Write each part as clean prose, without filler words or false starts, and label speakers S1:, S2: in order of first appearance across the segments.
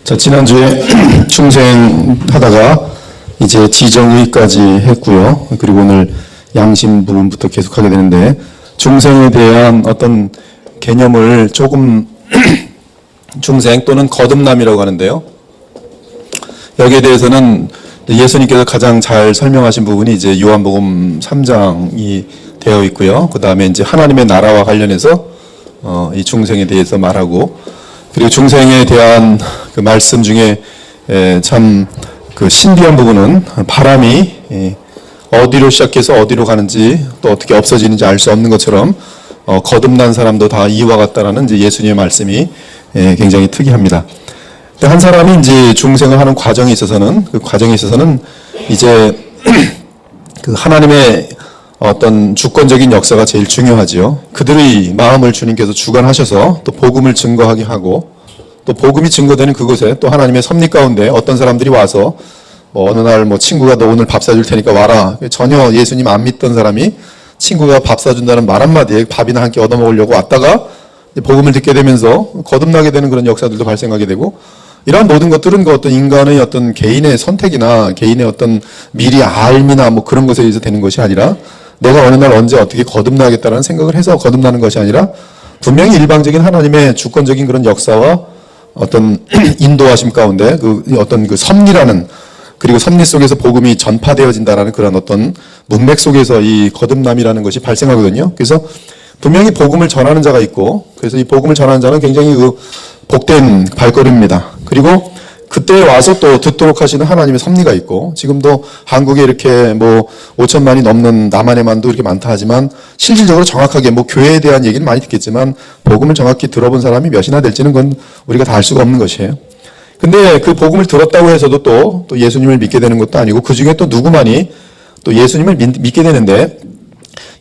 S1: 자, 지난주에 충생하다가 이제 지정의까지 했고요. 그리고 오늘 양심 부분부터 계속하게 되는데, 충생에 대한 어떤 개념을 조금 충생 또는 거듭남이라고 하는데요. 여기에 대해서는 예수님께서 가장 잘 설명하신 부분이 이제 요한복음 3장이 되어 있고요. 그 다음에 이제 하나님의 나라와 관련해서 이 충생에 대해서 말하고, 그리고 충생에 대한 그 말씀 중에 참 그 신비한 부분은 바람이 어디로 시작해서 어디로 가는지 또 어떻게 없어지는지 알 수 없는 것처럼 거듭난 사람도 다 이와 같다라는 이제 예수님의 말씀이 굉장히 특이합니다. 한 사람이 이제 중생을 하는 과정에 있어서는 이제 그 하나님의 어떤 주권적인 역사가 제일 중요하지요. 그들의 마음을 주님께서 주관하셔서 또 복음을 증거하게 하고, 또 복음이 증거되는 그곳에 또 하나님의 섭리 가운데 어떤 사람들이 와서 어느 날 친구가 너 오늘 밥 사줄 테니까 와라. 전혀 예수님 안 믿던 사람이 친구가 밥 사준다는 말 한마디에 밥이나 한 끼 얻어먹으려고 왔다가 복음을 듣게 되면서 거듭나게 되는 그런 역사들도 발생하게 되고, 이러한 모든 것들은 그 어떤 인간의 어떤 개인의 선택이나 개인의 어떤 미리 알미나 그런 것에 의해서 되는 것이 아니라, 내가 어느 날 언제 어떻게 거듭나겠다라는 생각을 해서 거듭나는 것이 아니라 분명히 일방적인 하나님의 주권적인 그런 역사와 어떤 인도하심 가운데 그 어떤 그 섭리라는, 그리고 섭리 속에서 복음이 전파되어진다라는 그런 어떤 문맥 속에서 이 거듭남이라는 것이 발생하거든요. 그래서 분명히 복음을 전하는 자가 있고, 그래서 이 복음을 전하는 자는 굉장히 그 복된 발걸음입니다. 그리고 그때 와서 또 듣도록 하시는 하나님의 섭리가 있고, 지금도 한국에 이렇게 5천만이 넘는 남한에만도 이렇게 많다 하지만 실질적으로 정확하게 교회에 대한 얘기는 많이 듣겠지만 복음을 정확히 들어본 사람이 몇이나 될지는 그건 우리가 다 알 수가 없는 것이에요. 근데 그 복음을 들었다고 해서도 또 예수님을 믿게 되는 것도 아니고, 그 중에 또 누구만이 또 예수님을 믿게 되는데,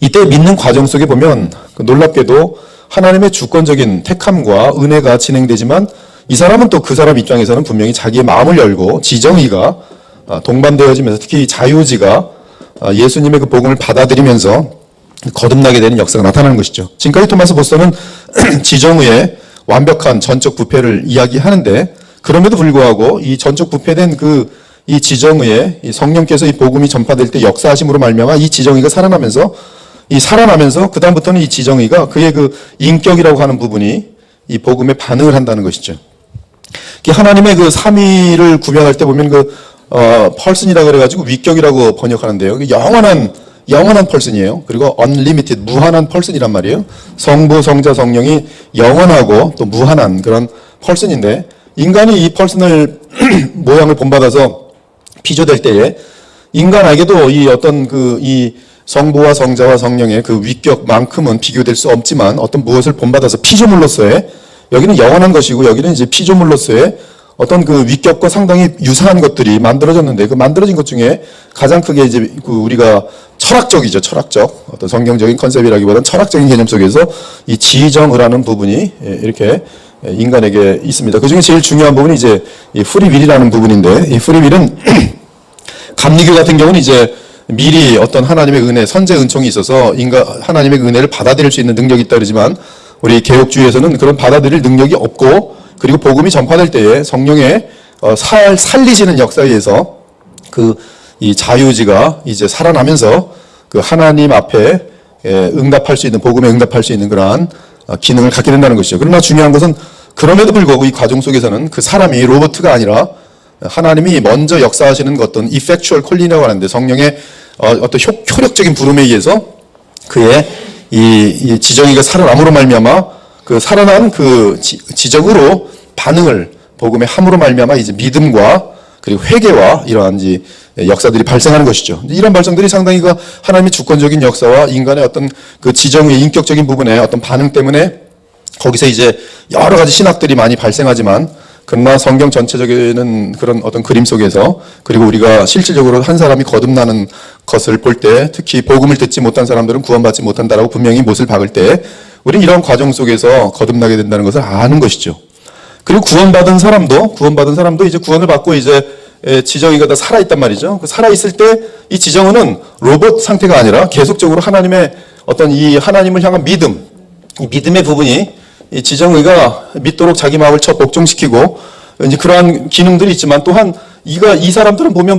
S1: 이때 믿는 과정 속에 보면 놀랍게도 하나님의 주권적인 택함과 은혜가 진행되지만, 이 사람은 또 그 사람 입장에서는 분명히 자기의 마음을 열고 지정의가 동반되어지면서, 특히 자유지가 예수님의 그 복음을 받아들이면서 거듭나게 되는 역사가 나타나는 것이죠. 지금까지 토마스 보스는 지정의의 완벽한 전적 부패를 이야기하는데, 그럼에도 불구하고 이 전적 부패된 이 지정의의 이 성령께서 이 복음이 전파될 때 역사하심으로 말미암아 이 지정의가 살아나면서 그 다음부터는 이 지정의가 그의 그 인격이라고 하는 부분이 이 복음에 반응을 한다는 것이죠. 하나님의 그 삼위를 구별할 때 보면 펄슨이라고 그래가지고 위격이라고 번역하는데요. 영원한 펄슨이에요. 그리고 unlimited, 무한한 펄슨이란 말이에요. 성부, 성자, 성령이 영원하고 또 무한한 그런 펄슨인데, 인간이 이 펄슨을 모양을 본받아서 피조될 때에 인간에게도 이 어떤 이 성부와 성자와 성령의 그 위격만큼은 비교될 수 없지만, 어떤 무엇을 본받아서 피조물로서의, 여기는 영원한 것이고 여기는 이제 피조물로서의 어떤 그 위격과 상당히 유사한 것들이 만들어졌는데, 그 만들어진 것 중에 가장 크게 이제 우리가 철학적이죠. 철학적 어떤 성경적인 컨셉이라기보다는 철학적인 개념 속에서 이 지정의라는 부분이 이렇게 인간에게 있습니다. 그 중에 제일 중요한 부분이 이제 이 프리윌이라는 부분인데, 이 프리윌은 감리교 같은 경우는 이제 미리 어떤 하나님의 은혜, 선제 은총이 있어서 하나님의 은혜를 받아들일 수 있는 능력이 있다 그러지만, 우리 개혁주의에서는 그런 받아들일 능력이 없고, 그리고 복음이 전파될 때에 성령의 살리시는 역사에 의해서 이 자유지가 이제 살아나면서 그 하나님 앞에 응답할 수 있는, 복음에 응답할 수 있는 그러한 기능을 갖게 된다는 것이죠. 그러나 중요한 것은 그럼에도 불구하고 이 과정 속에서는 그 사람이 로봇가 아니라 하나님이 먼저 역사하시는 어떤 effectual calling이라고 하는데, 성령의 어떤 효력적인 부름에 의해서 그의 이 지정의가 살아남으로 말미암아 그 살아난 그 지정으로 반응을 복음의 함으로 말미암아 이제 믿음과 그리고 회개와 이러한 역사들이 발생하는 것이죠. 이런 발생들이 상당히 그 하나님의 주권적인 역사와 인간의 어떤 그 지정의 인격적인 부분의 어떤 반응 때문에 거기서 이제 여러 가지 신학들이 많이 발생하지만, 그러나 성경 전체적인 그런 어떤 그림 속에서, 그리고 우리가 실질적으로 한 사람이 거듭나는 것을 볼 때, 특히 복음을 듣지 못한 사람들은 구원받지 못한다라고 분명히 못을 박을 때, 우리는 이런 과정 속에서 거듭나게 된다는 것을 아는 것이죠. 그리고 구원받은 사람도 이제 구원을 받고 이제 지정의가 다 살아있단 말이죠. 그 살아있을 때 이 지정의는 로봇 상태가 아니라 계속적으로 하나님의 어떤 이 하나님을 향한 믿음, 이 믿음의 부분이 이 지정의가 믿도록 자기 마음을 복종시키고, 이제 그러한 기능들이 있지만 또한 이 사람들은 보면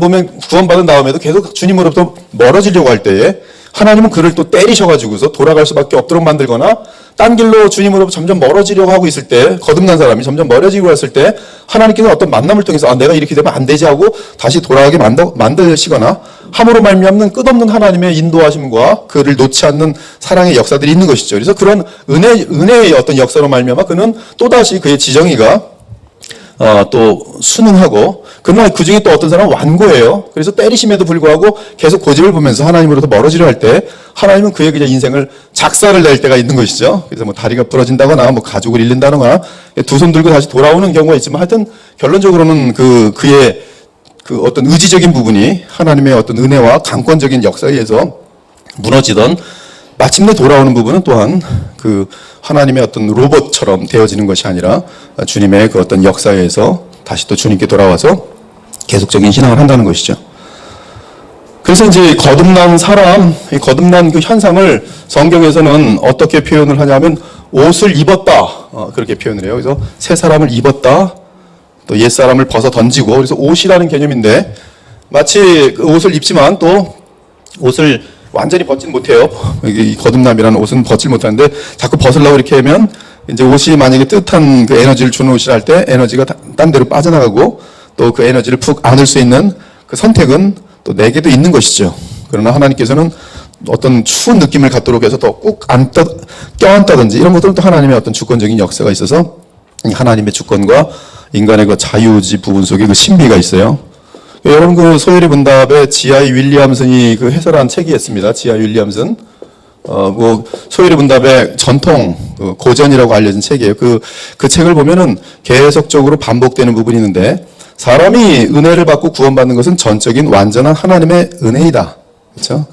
S1: 구원받은 다음에도 계속 주님으로부터 멀어지려고 할 때에 하나님은 그를 또 때리셔가지고서 돌아갈 수밖에 없도록 만들거나 딴 길로 주님으로부터 점점 멀어지려고 하고 있을 때, 거듭난 사람이 점점 멀어지고 했을 때 하나님께서 어떤 만남을 통해서 내가 이렇게 되면 안 되지 하고 다시 돌아가게 만드시거나 함으로 말미암는 끝없는 하나님의 인도하심과 그를 놓지 않는 사랑의 역사들이 있는 것이죠. 그래서 그런 은혜의 어떤 역사로 말미암아 그는 또다시 그의 지정의가 또 순응하고, 그러나 그 중에 또 어떤 사람은 완고해요. 그래서 때리심에도 불구하고 계속 고집을 보면서 하나님으로부터 멀어지려 할 때 하나님은 그의 그냥 인생을 작사를 낼 때가 있는 것이죠. 그래서 뭐 다리가 부러진다거나 뭐 가족을 잃는다거나 두 손 들고 다시 돌아오는 경우가 있지만 하여튼 결론적으로는 그의 그 어떤 의지적인 부분이 하나님의 어떤 은혜와 강권적인 역사에 의해서 무너지던 마침내 돌아오는 부분은 또한 그 하나님의 어떤 로봇처럼 되어지는 것이 아니라 주님의 그 어떤 역사에 의해서 다시 또 주님께 돌아와서 계속적인 신앙을 한다는 것이죠. 그래서 이제 거듭난 사람, 거듭난 그 현상을 성경에서는 어떻게 표현을 하냐면 옷을 입었다, 그렇게 표현을 해요. 그래서 새 사람을 입었다, 또 옛 사람을 벗어 던지고, 그래서 옷이라는 개념인데 마치 그 옷을 입지만 또 옷을 완전히 벗진 못해요. 이 거듭남이라는 옷은 벗질 못하는데 자꾸 벗으려고 이렇게 하면 이제 옷이 만약에 뜨뜻한 그 에너지를 주는 옷이라 할 때 에너지가 딴 데로 빠져나가고 또 그 에너지를 푹 안을 수 있는 그 선택은 또 내게도 있는 것이죠. 그러나 하나님께서는 어떤 추운 느낌을 갖도록 해서 더 꾹 껴안다든지 이런 것들은 또 하나님의 어떤 주권적인 역사가 있어서 하나님의 주권과 인간의 그 자유의지 부분 속에 그 신비가 있어요. 여러분 그 소요리 문답에 지하이 윌리엄슨이 그 해설한 책이 있습니다. 지하이 윌리엄슨. 뭐 소요리 문답의 전통 고전이라고 알려진 책이에요. 그 책을 보면은 계속적으로 반복되는 부분이 있는데 사람이 은혜를 받고 구원받는 것은 전적인 완전한 하나님의 은혜이다. 그렇죠?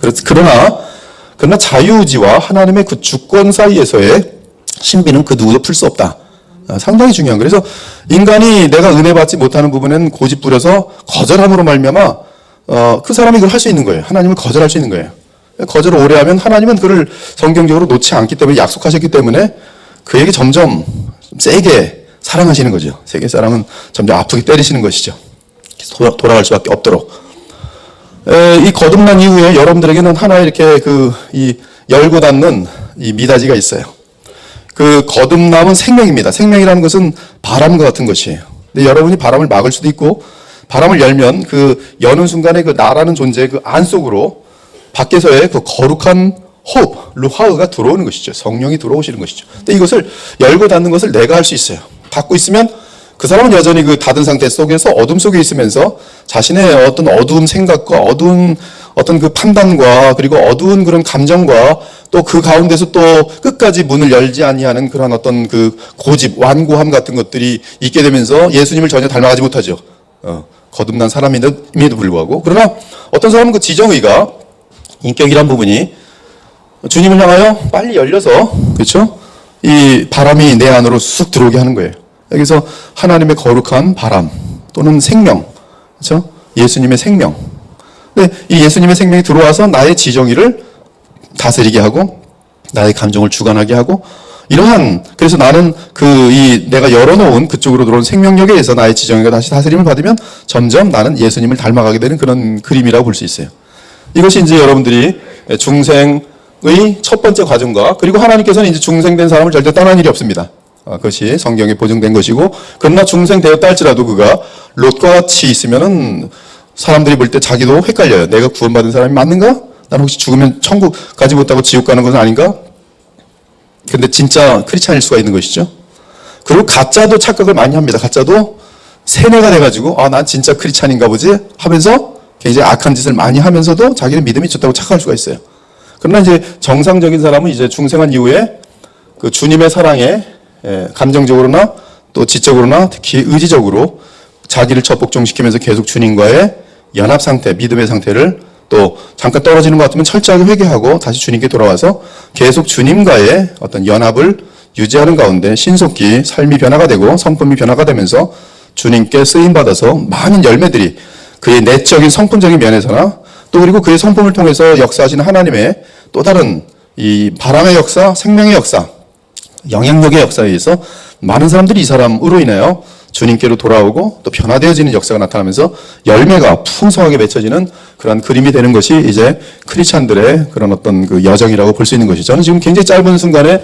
S1: 그러나 자유의지와 하나님의 그 주권 사이에서의 신비는 그 누구도 풀 수 없다. 상당히 중요한. 그래서 인간이 내가 은혜 받지 못하는 부분은 고집 부려서 거절함으로 말미암아 그 사람이 그걸 할 수 있는 거예요. 하나님을 거절할 수 있는 거예요. 거절을 오래 하면 하나님은 그를 성경적으로 놓지 않기 때문에, 약속하셨기 때문에 그에게 점점 세게 사랑하시는 거죠. 세계 사랑은 점점 아프게 때리시는 것이죠. 돌아갈 수밖에 없도록. 이 거듭난 이후에 여러분들에게는 하나의 이렇게 이 열고 닫는 이 미닫이가 있어요. 그 거듭남은 생명입니다. 생명이라는 것은 바람과 같은 것이에요. 근데 여러분이 바람을 막을 수도 있고, 바람을 열면 그 여는 순간에 그 나라는 존재의 그 안속으로 밖에서의 그 거룩한 호흡, 루하우가 들어오는 것이죠. 성령이 들어오시는 것이죠. 근데 이것을 열고 닫는 것을 내가 할 수 있어요. 닫고 있으면 그 사람은 여전히 그 닫은 상태 속에서 어둠 속에 있으면서 자신의 어떤 어두운 생각과 어두운 어떤 그 판단과 그리고 어두운 그런 감정과 또 그 가운데서 또 끝까지 문을 열지 아니하는 그런 어떤 그 고집, 완고함 같은 것들이 있게 되면서 예수님을 전혀 닮아가지 못하죠. 거듭난 사람임에도 불구하고. 그러나 어떤 사람은 그 지정의가, 인격이란 부분이 주님을 향하여 빨리 열려서, 그렇죠? 이 바람이 내 안으로 쑥 들어오게 하는 거예요. 여기서 하나님의 거룩한 바람 또는 생명, 그렇죠? 예수님의 생명. 근데 이 예수님의 생명이 들어와서 나의 지정의를 다스리게 하고 나의 감정을 주관하게 하고, 이러한, 그래서 나는 내가 열어놓은 그쪽으로 들어온 생명력에 의해서 나의 지정의가 다시 다스림을 받으면 점점 나는 예수님을 닮아가게 되는 그런 그림이라고 볼 수 있어요. 이것이 이제 여러분들이 중생의 첫 번째 과정과, 그리고 하나님께서는 이제 중생된 사람을 절대 떠난 일이 없습니다. 그것이 성경에 보증된 것이고, 그러나 중생되었다 할지라도 그가 롯과 같이 있으면은 사람들이 볼 때 자기도 헷갈려요. 내가 구원받은 사람이 맞는가? 난 혹시 죽으면 천국 가지 못하고 지옥 가는 것은 아닌가? 근데 진짜 크리스찬일 수가 있는 것이죠. 그리고 가짜도 착각을 많이 합니다. 가짜도 세뇌가 돼가지고 난 진짜 크리스찬인가 보지 하면서 굉장히 악한 짓을 많이 하면서도 자기는 믿음이 좋다고 착각할 수가 있어요. 그러나 이제 정상적인 사람은 이제 중생한 이후에 그 주님의 사랑에 감정적으로나 또 지적으로나 특히 의지적으로 자기를 적복종시키면서 계속 주님과의 연합 상태, 믿음의 상태를, 또 잠깐 떨어지는 것 같으면 철저하게 회개하고 다시 주님께 돌아와서 계속 주님과의 어떤 연합을 유지하는 가운데 신속히 삶이 변화가 되고 성품이 변화가 되면서 주님께 쓰임받아서 많은 열매들이 그의 내적인 성품적인 면에서나 또 그리고 그의 성품을 통해서 역사하시는 하나님의 또 다른 이 바람의 역사, 생명의 역사, 영향력의 역사에 의해서 많은 사람들이 이 사람으로 인하여 주님께로 돌아오고 또 변화되어지는 역사가 나타나면서 열매가 풍성하게 맺혀지는 그런 그림이 되는 것이 이제 크리스찬들의 그런 어떤 그 여정이라고 볼 수 있는 것이죠. 저는 지금 굉장히 짧은 순간에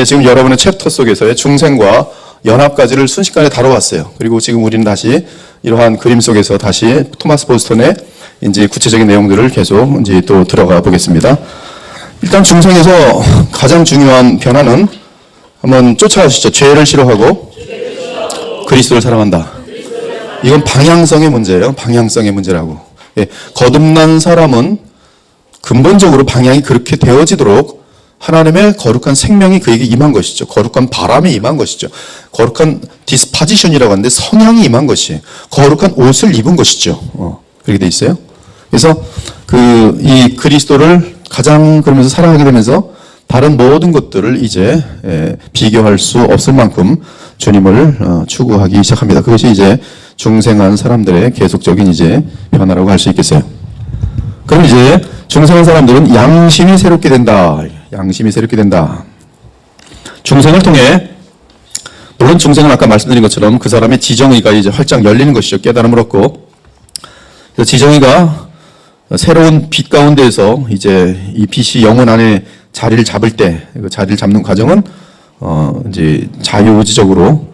S1: 지금 여러분의 챕터 속에서의 중생과 연합까지를 순식간에 다뤄왔어요. 그리고 지금 우리는 다시 이러한 그림 속에서 다시 토마스 보스턴의 이제 구체적인 내용들을 계속 이제 또 들어가 보겠습니다. 일단 중생에서 가장 중요한 변화는 한번 쫓아가시죠. 죄를 싫어하고 그리스도를 사랑한다. 이건 방향성의 문제예요. 방향성의 문제라고. 예, 거듭난 사람은 근본적으로 방향이 그렇게 되어지도록 하나님의 거룩한 생명이 그에게 임한 것이죠. 거룩한 바람이 임한 것이죠. 거룩한 디스파지션이라고 하는데 성향이 임한 것이 거룩한 옷을 입은 것이죠. 그렇게 돼 있어요. 그래서 이 그리스도를 가장 그러면서 사랑하게 되면서 다른 모든 것들을 이제 비교할 수 없을 만큼 주님을 추구하기 시작합니다. 그것이 이제 중생한 사람들의 계속적인 이제 변화라고 할 수 있겠어요. 그럼 이제 중생한 사람들은 양심이 새롭게 된다. 양심이 새롭게 된다. 중생을 통해 물론 중생은 아까 말씀드린 것처럼 그 사람의 지정의가 이제 활짝 열리는 것이죠. 깨달음을 얻고 그래서 지정의가 새로운 빛 가운데에서 이제 이 빛이 영혼 안에 자리를 잡을 때 그 자리를 잡는 과정은 이제 자유의지적으로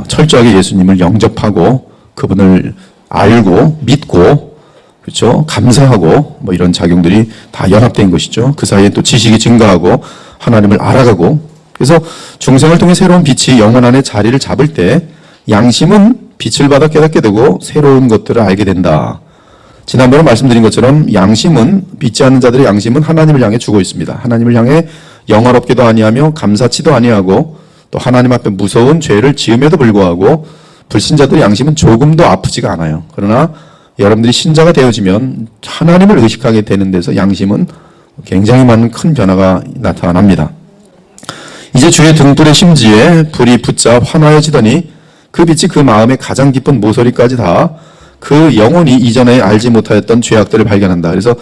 S1: 철저하게 예수님을 영접하고 그분을 알고 믿고 그렇죠 감사하고 뭐 이런 작용들이 다 연합된 것이죠. 그 사이에 또 지식이 증가하고 하나님을 알아가고 그래서 중생을 통해 새로운 빛이 영혼 안에 자리를 잡을 때 양심은 빛을 받아 깨닫게 되고 새로운 것들을 알게 된다. 지난번에 말씀드린 것처럼 양심은 믿지 않는 자들의 양심은 하나님을 향해 죽어 있습니다. 하나님을 향해 영화롭게도 아니하며 감사치도 아니하고 또 하나님 앞에 무서운 죄를 지음에도 불구하고 불신자들의 양심은 조금도 아프지가 않아요. 그러나 여러분들이 신자가 되어지면 하나님을 의식하게 되는 데서 양심은 굉장히 많은 큰 변화가 나타납니다. 이제 주의 등불의 심지에 불이 붙자 환하여지더니 그 빛이 그 마음의 가장 깊은 모서리까지 다 그 영혼이 이전에 알지 못하였던 죄악들을 발견한다. 그래서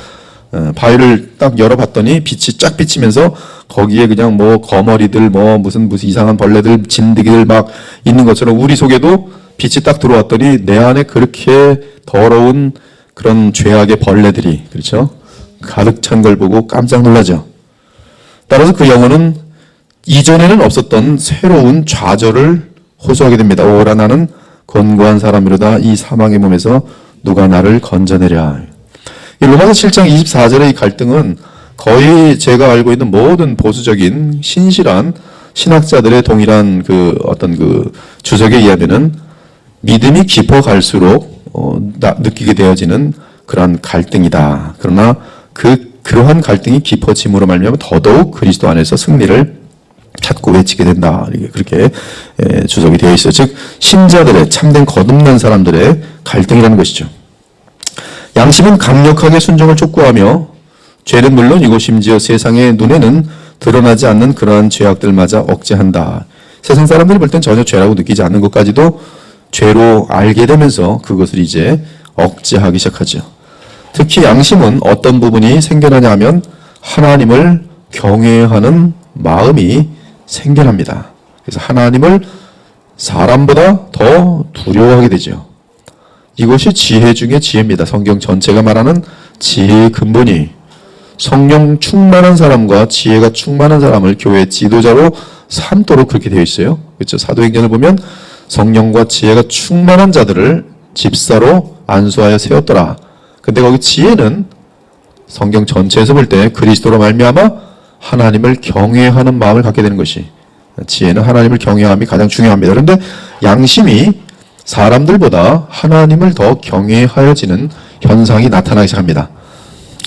S1: 바위를 딱 열어봤더니 빛이 쫙 비치면서 거기에 그냥 뭐 거머리들 뭐 무슨 이상한 벌레들 진드기들 막 있는 것처럼 우리 속에도 빛이 딱 들어왔더니 내 안에 그렇게 더러운 그런 죄악의 벌레들이 그렇죠 가득 찬 걸 보고 깜짝 놀라죠. 따라서 그 영혼은 이전에는 없었던 새로운 좌절을 호소하게 됩니다. 오라 나는 권고한 사람이로다. 이 사망의 몸에서 누가 나를 건져내랴. 이 로마서 7장 24절의 이 갈등은 거의 제가 알고 있는 모든 보수적인 신실한 신학자들의 동일한 그 어떤 그 주석에 의하면은 믿음이 깊어갈수록 느끼게 되어지는 그러한 갈등이다. 그러나 그러한 갈등이 깊어짐으로 말미암아 더더욱 그리스도 안에서 승리를 찾고 외치게 된다. 그렇게 주석이 되어 있어요. 즉 신자들의 참된 거듭난 사람들의 갈등이라는 것이죠. 양심은 강력하게 순종을 촉구하며 죄는 물론이고 심지어 세상의 눈에는 드러나지 않는 그러한 죄악들마저 억제한다. 세상 사람들이 볼 땐 전혀 죄라고 느끼지 않는 것까지도 죄로 알게 되면서 그것을 이제 억제하기 시작하죠. 특히 양심은 어떤 부분이 생겨나냐 하면 하나님을 경외하는 마음이 생겨납니다. 그래서 하나님을 사람보다 더 두려워하게 되죠. 이것이 지혜 중에 지혜입니다. 성경 전체가 말하는 지혜의 근본이 성령 충만한 사람과 지혜가 충만한 사람을 교회 지도자로 삼도록 그렇게 되어 있어요. 그렇죠? 사도행전을 보면 성령과 지혜가 충만한 자들을 집사로 안수하여 세웠더라. 근데 거기 지혜는 성경 전체에서 볼 때 그리스도로 말미암아 하나님을 경외하는 마음을 갖게 되는 것이 지혜는 하나님을 경외함이 가장 중요합니다. 그런데 양심이 사람들보다 하나님을 더 경외하여지는 현상이 나타나기 시작합니다.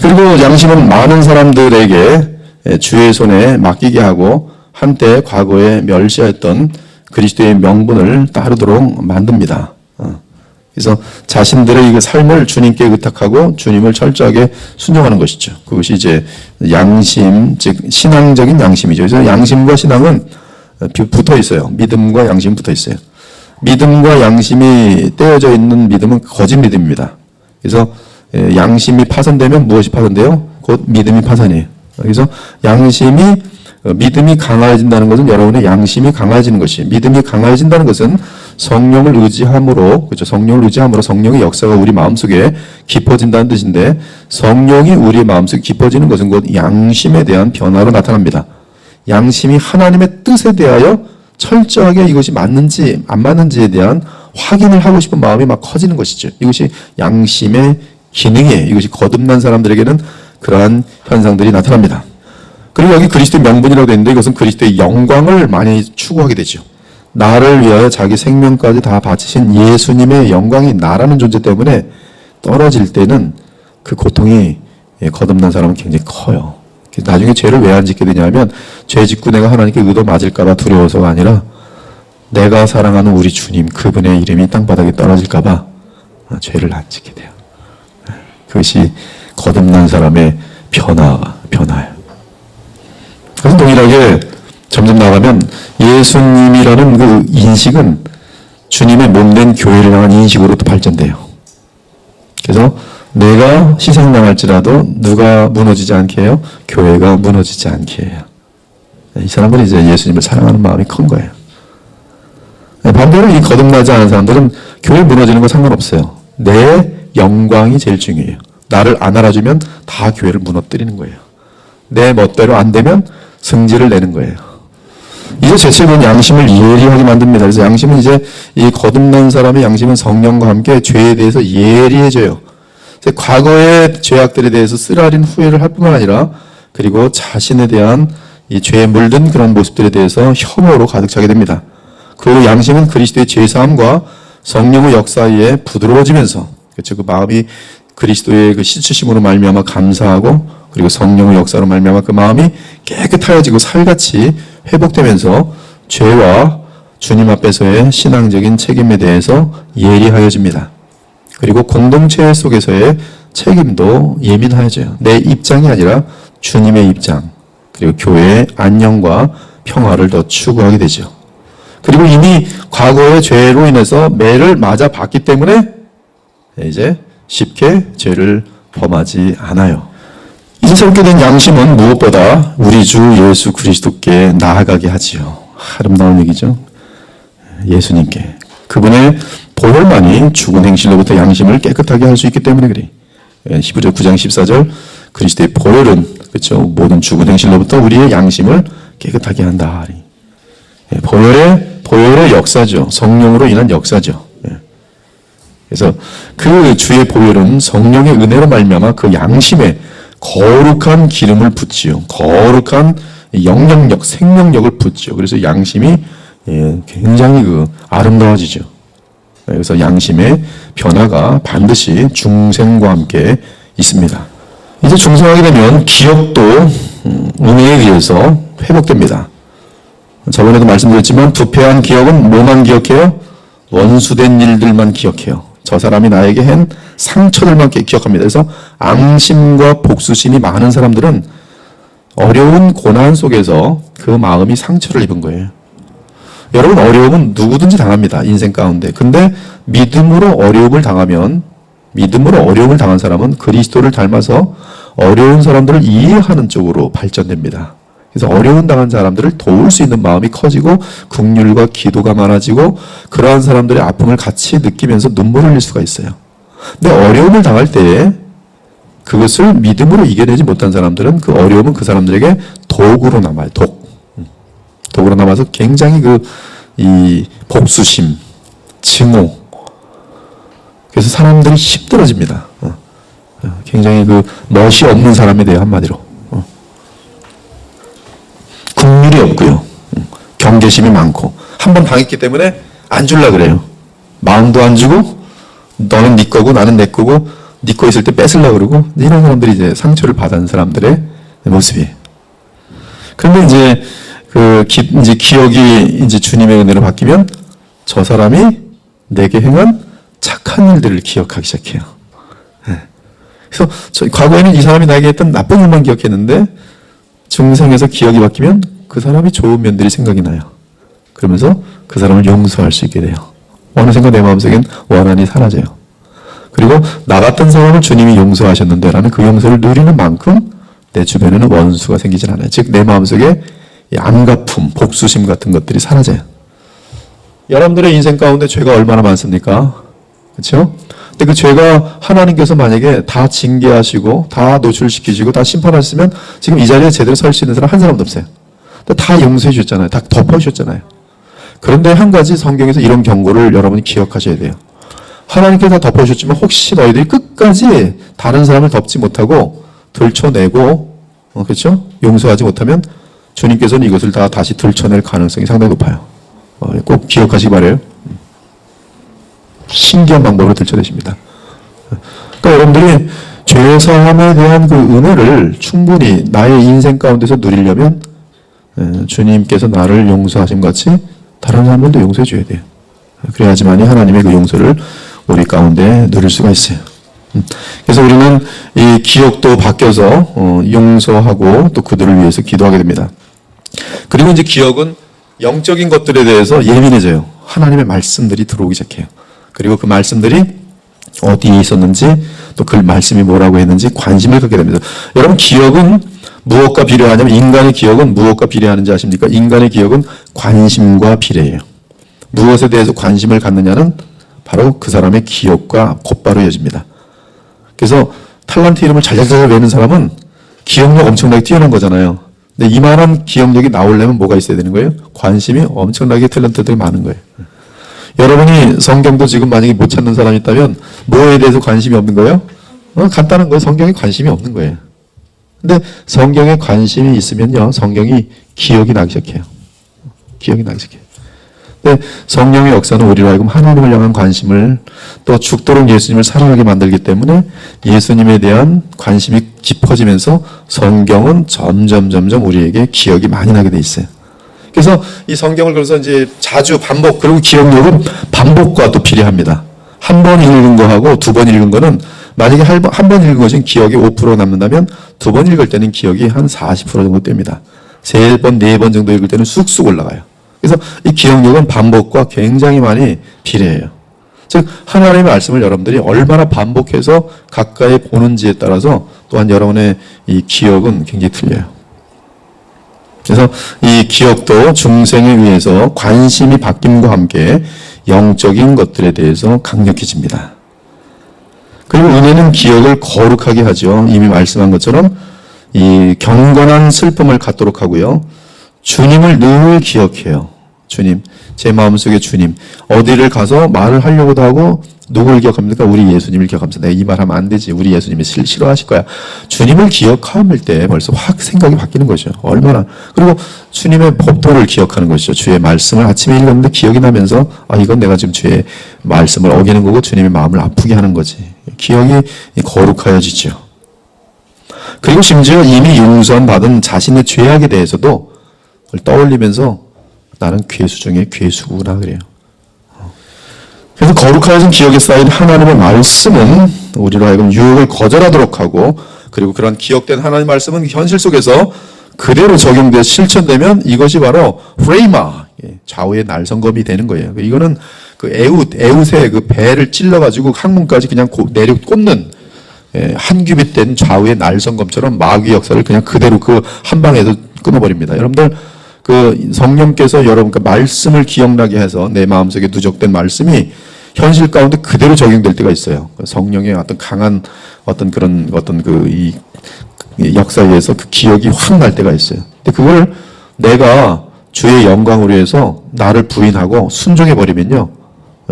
S1: 그리고 양심은 많은 사람들에게 주의 손에 맡기게 하고 한때 과거에 멸시했던 그리스도의 명분을 따르도록 만듭니다. 그래서 자신들의 삶을 주님께 의탁하고 주님을 철저하게 순종하는 것이죠. 그것이 이제 양심, 즉 신앙적인 양심이죠. 그래서 양심과 신앙은 붙어 있어요. 믿음과 양심 붙어 있어요. 믿음과 양심이 떼어져 있는 믿음은 거짓 믿음입니다. 그래서 양심이 파손되면 무엇이 파손돼요? 곧 믿음이 파손이에요. 그래서 양심이 믿음이 강해진다는 것은 여러분의 양심이 강해지는 것이, 믿음이 강해진다는 것은 성령을 의지함으로, 그렇죠? 성령을 의지함으로 성령의 역사가 우리 마음속에 깊어진다는 뜻인데, 성령이 우리 마음속에 깊어지는 것은 곧 양심에 대한 변화로 나타납니다. 양심이 하나님의 뜻에 대하여 철저하게 이것이 맞는지 안 맞는지에 대한 확인을 하고 싶은 마음이 막 커지는 것이죠. 이것이 양심의 기능이에요. 이것이 거듭난 사람들에게는 그러한 현상들이 나타납니다. 그리고 여기 그리스도의 명분이라고 되어 있는데, 이것은 그리스도의 영광을 많이 추구하게 되죠. 나를 위하여 자기 생명까지 다 바치신 예수님의 영광이 나라는 존재 때문에 떨어질 때는 그 고통이 거듭난 사람은 굉장히 커요. 나중에 죄를 왜 안 짓게 되냐면, 죄 짓고 내가 하나님께 의도 맞을까 봐 두려워서가 아니라 내가 사랑하는 우리 주님, 그분의 이름이 땅바닥에 떨어질까 봐 죄를 안 짓게 돼요. 그것이 거듭난 사람의 변화예요. 그래서 동일하게 점점 나가면 예수님이라는 그 인식은 주님의 몸된 교회를 향한 인식으로 또 발전돼요. 그래서 내가 희생당할지라도 누가 무너지지 않게 해요? 교회가 무너지지 않게 해요. 이 사람들은 이제 예수님을 사랑하는 마음이 큰 거예요. 반대로 이 거듭나지 않은 사람들은 교회 무너지는 거 상관없어요. 내 영광이 제일 중요해요. 나를 안 알아주면 다 교회를 무너뜨리는 거예요. 내 멋대로 안 되면 승질을 내는 거예요. 이제 죄책은 양심을 예리하게 만듭니다. 그래서 양심은 이제 이 거듭난 사람의 양심은 성령과 함께 죄에 대해서 예리해져요. 과거의 죄악들에 대해서 쓰라린 후회를 할 뿐만 아니라, 그리고 자신에 대한 이 죄에 물든 그런 모습들에 대해서 혐오로 가득 차게 됩니다. 그 양심은 그리스도의 죄사함과 성령의 역사에 부드러워지면서, 그렇죠? 그 마음이 그리스도의 그 씻으심으로 말미암아 감사하고, 그리고 성령의 역사로 말미암아 그 마음이 깨끗하여지고 살같이 회복되면서 죄와 주님 앞에서의 신앙적인 책임에 대해서 예리하여집니다. 그리고 공동체 속에서의 책임도 예민해져요. 내 입장이 아니라 주님의 입장, 그리고 교회의 안녕과 평화를 더 추구하게 되죠. 그리고 이미 과거의 죄로 인해서 매를 맞아 봤기 때문에 이제 쉽게 죄를 범하지 않아요. 이제 새롭게 된 양심은 무엇보다 우리 주 예수 그리스도께 나아가게 하지요. 아름다운 얘기죠. 예수님께. 그분의 보혈만이 죽은 행실로부터 양심을 깨끗하게 할 수 있기 때문에 그래. 히브리서 9장 14절, 그리스도의 보혈은, 그렇죠, 모든 죽은 행실로부터 우리의 양심을 깨끗하게 한다. 보혈의 역사죠. 성령으로 인한 역사죠. 그래서 그 주의 보혈은 성령의 은혜로 말미암아 그 양심에 거룩한 기름을 붓지요. 거룩한 영향력, 생명력을 붓지요. 그래서 양심이 굉장히 아름다워지죠. 그래서 양심의 변화가 반드시 중생과 함께 있습니다. 이제 중생하게 되면 기억도 은혜에 의해서 회복됩니다. 저번에도 말씀드렸지만 부패한 기억은 뭐만 기억해요? 원수된 일들만 기억해요. 저 사람이 나에게 한 상처들만 기억합니다. 그래서 앙심과 복수심이 많은 사람들은 어려운 고난 속에서 그 마음이 상처를 입은 거예요. 여러분, 어려움은 누구든지 당합니다. 인생 가운데. 근데 믿음으로 어려움을 당한 사람은 그리스도를 닮아서 어려운 사람들을 이해하는 쪽으로 발전됩니다. 그래서 어려운 당한 사람들을 도울 수 있는 마음이 커지고 긍휼과 기도가 많아지고 그러한 사람들의 아픔을 같이 느끼면서 눈물을 흘릴 수가 있어요. 근데 어려움을 당할 때 그것을 믿음으로 이겨내지 못한 사람들은 그 어려움은 그 사람들에게 도구로 남아요. 도구로 남아서 굉장히 이 복수심, 증오. 그래서 사람들이 힘들어집니다. 굉장히 멋이 없는 사람에 대해 한마디로. 긍휼이 없고요. 경계심이 많고. 한번 당했기 때문에 안 줄라 그래요. 마음도 안 주고, 너는 네 거고 나는 내 거고, 네 거 있을 때 뺏으려고 그러고, 이런 사람들이 이제 상처를 받은 사람들의 모습이에요. 그런데 이제 기억이 이제 주님의 은혜로 바뀌면 저 사람이 내게 행한 착한 일들을 기억하기 시작해요. 그래서 과거에는 이 사람이 나에게 했던 나쁜 일만 기억했는데 중생에서 기억이 바뀌면 그 사람이 좋은 면들이 생각이 나요. 그러면서 그 사람을 용서할 수 있게 돼요. 어느샌가 내 마음속엔 원한이 사라져요. 그리고 나 같은 사람을 주님이 용서하셨는데 라는 그 용서를 누리는 만큼 내 주변에는 원수가 생기진 않아요. 즉 내 마음속에 이 안갚음, 복수심 같은 것들이 사라져요. 여러분들의 인생 가운데 죄가 얼마나 많습니까? 그렇죠? 근데 그 죄가 하나님께서 만약에 다 징계하시고 다 노출시키시고 다 심판하셨으면 지금 이 자리에 제대로 설 수 있는 사람 한 사람도 없어요. 다 용서해 주셨잖아요. 다 덮어주셨잖아요. 그런데 한 가지 성경에서 이런 경고를 여러분이 기억하셔야 돼요. 하나님께서 다 덮어주셨지만 혹시 너희들이 끝까지 다른 사람을 덮지 못하고 들춰내고 그렇죠? 용서하지 못하면 주님께서는 이것을 다 다시 들춰낼 가능성이 상당히 높아요. 꼭 기억하시기 바라요. 신기한 방법으로 들춰내십니다. 그러니까 여러분들이 죄 사함에 대한 그 은혜를 충분히 나의 인생 가운데서 누리려면 주님께서 나를 용서하신 것 같이 다른 사람들도 용서해 줘야 돼요. 그래야지만이 하나님의 그 용서를 우리 가운데 누릴 수가 있어요. 그래서 우리는 이 기억도 바뀌어서 용서하고 또 그들을 위해서 기도하게 됩니다. 그리고 이제 기억은 영적인 것들에 대해서 예민해져요. 하나님의 말씀들이 들어오기 시작해요. 그리고 그 말씀들이 어디에 있었는지 또 그 말씀이 뭐라고 했는지 관심을 갖게 됩니다. 여러분 기억은 무엇과 비례하냐면 인간의 기억은 무엇과 비례하는지 아십니까? 인간의 기억은 관심과 비례해요. 무엇에 대해서 관심을 갖느냐는 바로 그 사람의 기억과 곧바로 이어집니다. 그래서 탤런트 이름을 잘잘잘 외우는 사람은 기억력 엄청나게 뛰어난 거잖아요. 근데 이만한 기억력이 나오려면 뭐가 있어야 되는 거예요? 관심이 엄청나게 탤런트들이 많은 거예요. 여러분이 성경도 지금 만약에 못 찾는 사람이 있다면 뭐에 대해서 관심이 없는 거예요? 간단한 거예요. 성경에 관심이 없는 거예요. 근데 성경에 관심이 있으면요, 성경이 기억이 나기 시작해요. 기억이 나기 시작해요. 근데 성령의 역사는 우리로 하여금 하나님을 향한 관심을 또 죽도록 예수님을 사랑하게 만들기 때문에 예수님에 대한 관심이 깊어지면서 성경은 점점 우리에게 기억이 많이 나게 돼 있어요. 그래서 이 성경을 그래서 이제 자주 반복, 그리고 기억력은 반복과 또 비례합니다. 한 번 읽은 거하고 두 번 읽은 거는 만약에 한 번 읽은 것은 기억이 5% 남는다면 두 번 읽을 때는 기억이 한 40% 정도 됩니다. 세 번, 네 번 정도 읽을 때는 쑥쑥 올라가요. 그래서 이 기억력은 반복과 굉장히 많이 비례해요. 즉 하나님의 말씀을 여러분들이 얼마나 반복해서 가까이 보는지에 따라서 또한 여러분의 이 기억은 굉장히 틀려요. 그래서 이 기억도 중생에 의해서 관심이 바뀜과 함께 영적인 것들에 대해서 강력해집니다. 그리고 은혜는 기억을 거룩하게 하죠. 이미 말씀한 것처럼 이 경건한 슬픔을 갖도록 하고요. 주님을 늘 기억해요. 주님, 제 마음속에 주님. 어디를 가서 말을 하려고도 하고 누구를 기억합니까? 우리 예수님을 기억하면서 내가 이 말하면 안 되지. 우리 예수님이 싫어하실 거야. 주님을 기억할 때 벌써 확 생각이 바뀌는 거죠. 얼마나. 그리고 주님의 법도를 기억하는 것이죠. 주의 말씀을 아침에 읽었는데 기억이 나면서 이건 내가 지금 주의 말씀을 어기는 거고 주님의 마음을 아프게 하는 거지. 기억이 거룩하여지죠. 그리고 심지어 이미 용서받은 자신의 죄악에 대해서도 떠올리면서 나는 괴수 중에 괴수구나 그래요. 그래서 거룩하여진 기억에 쌓인 하나님의 말씀은 우리로 하여금 유혹을 거절하도록 하고, 그리고 그런 기억된 하나님의 말씀은 현실 속에서 그대로 적용돼 실천되면 이것이 바로 프레이마, 좌우의 날성검이 되는 거예요. 이거는 그 에웃의 그 배를 찔러가지고 항문까지 그냥 내려 꽂는 한 규빗 된 좌우의 날성검처럼 마귀 역사를 그냥 그대로 그 한 방에서 끊어버립니다. 여러분들 그 성령께서 여러분과 말씀을 기억나게 해서 내 마음속에 누적된 말씀이 현실 가운데 그대로 적용될 때가 있어요. 성령의 어떤 강한 어떤 그런 이 역사에 의해서 그 기억이 확 날 때가 있어요. 근데 그걸 내가 주의 영광으로 해서 나를 부인하고 순종해 버리면요.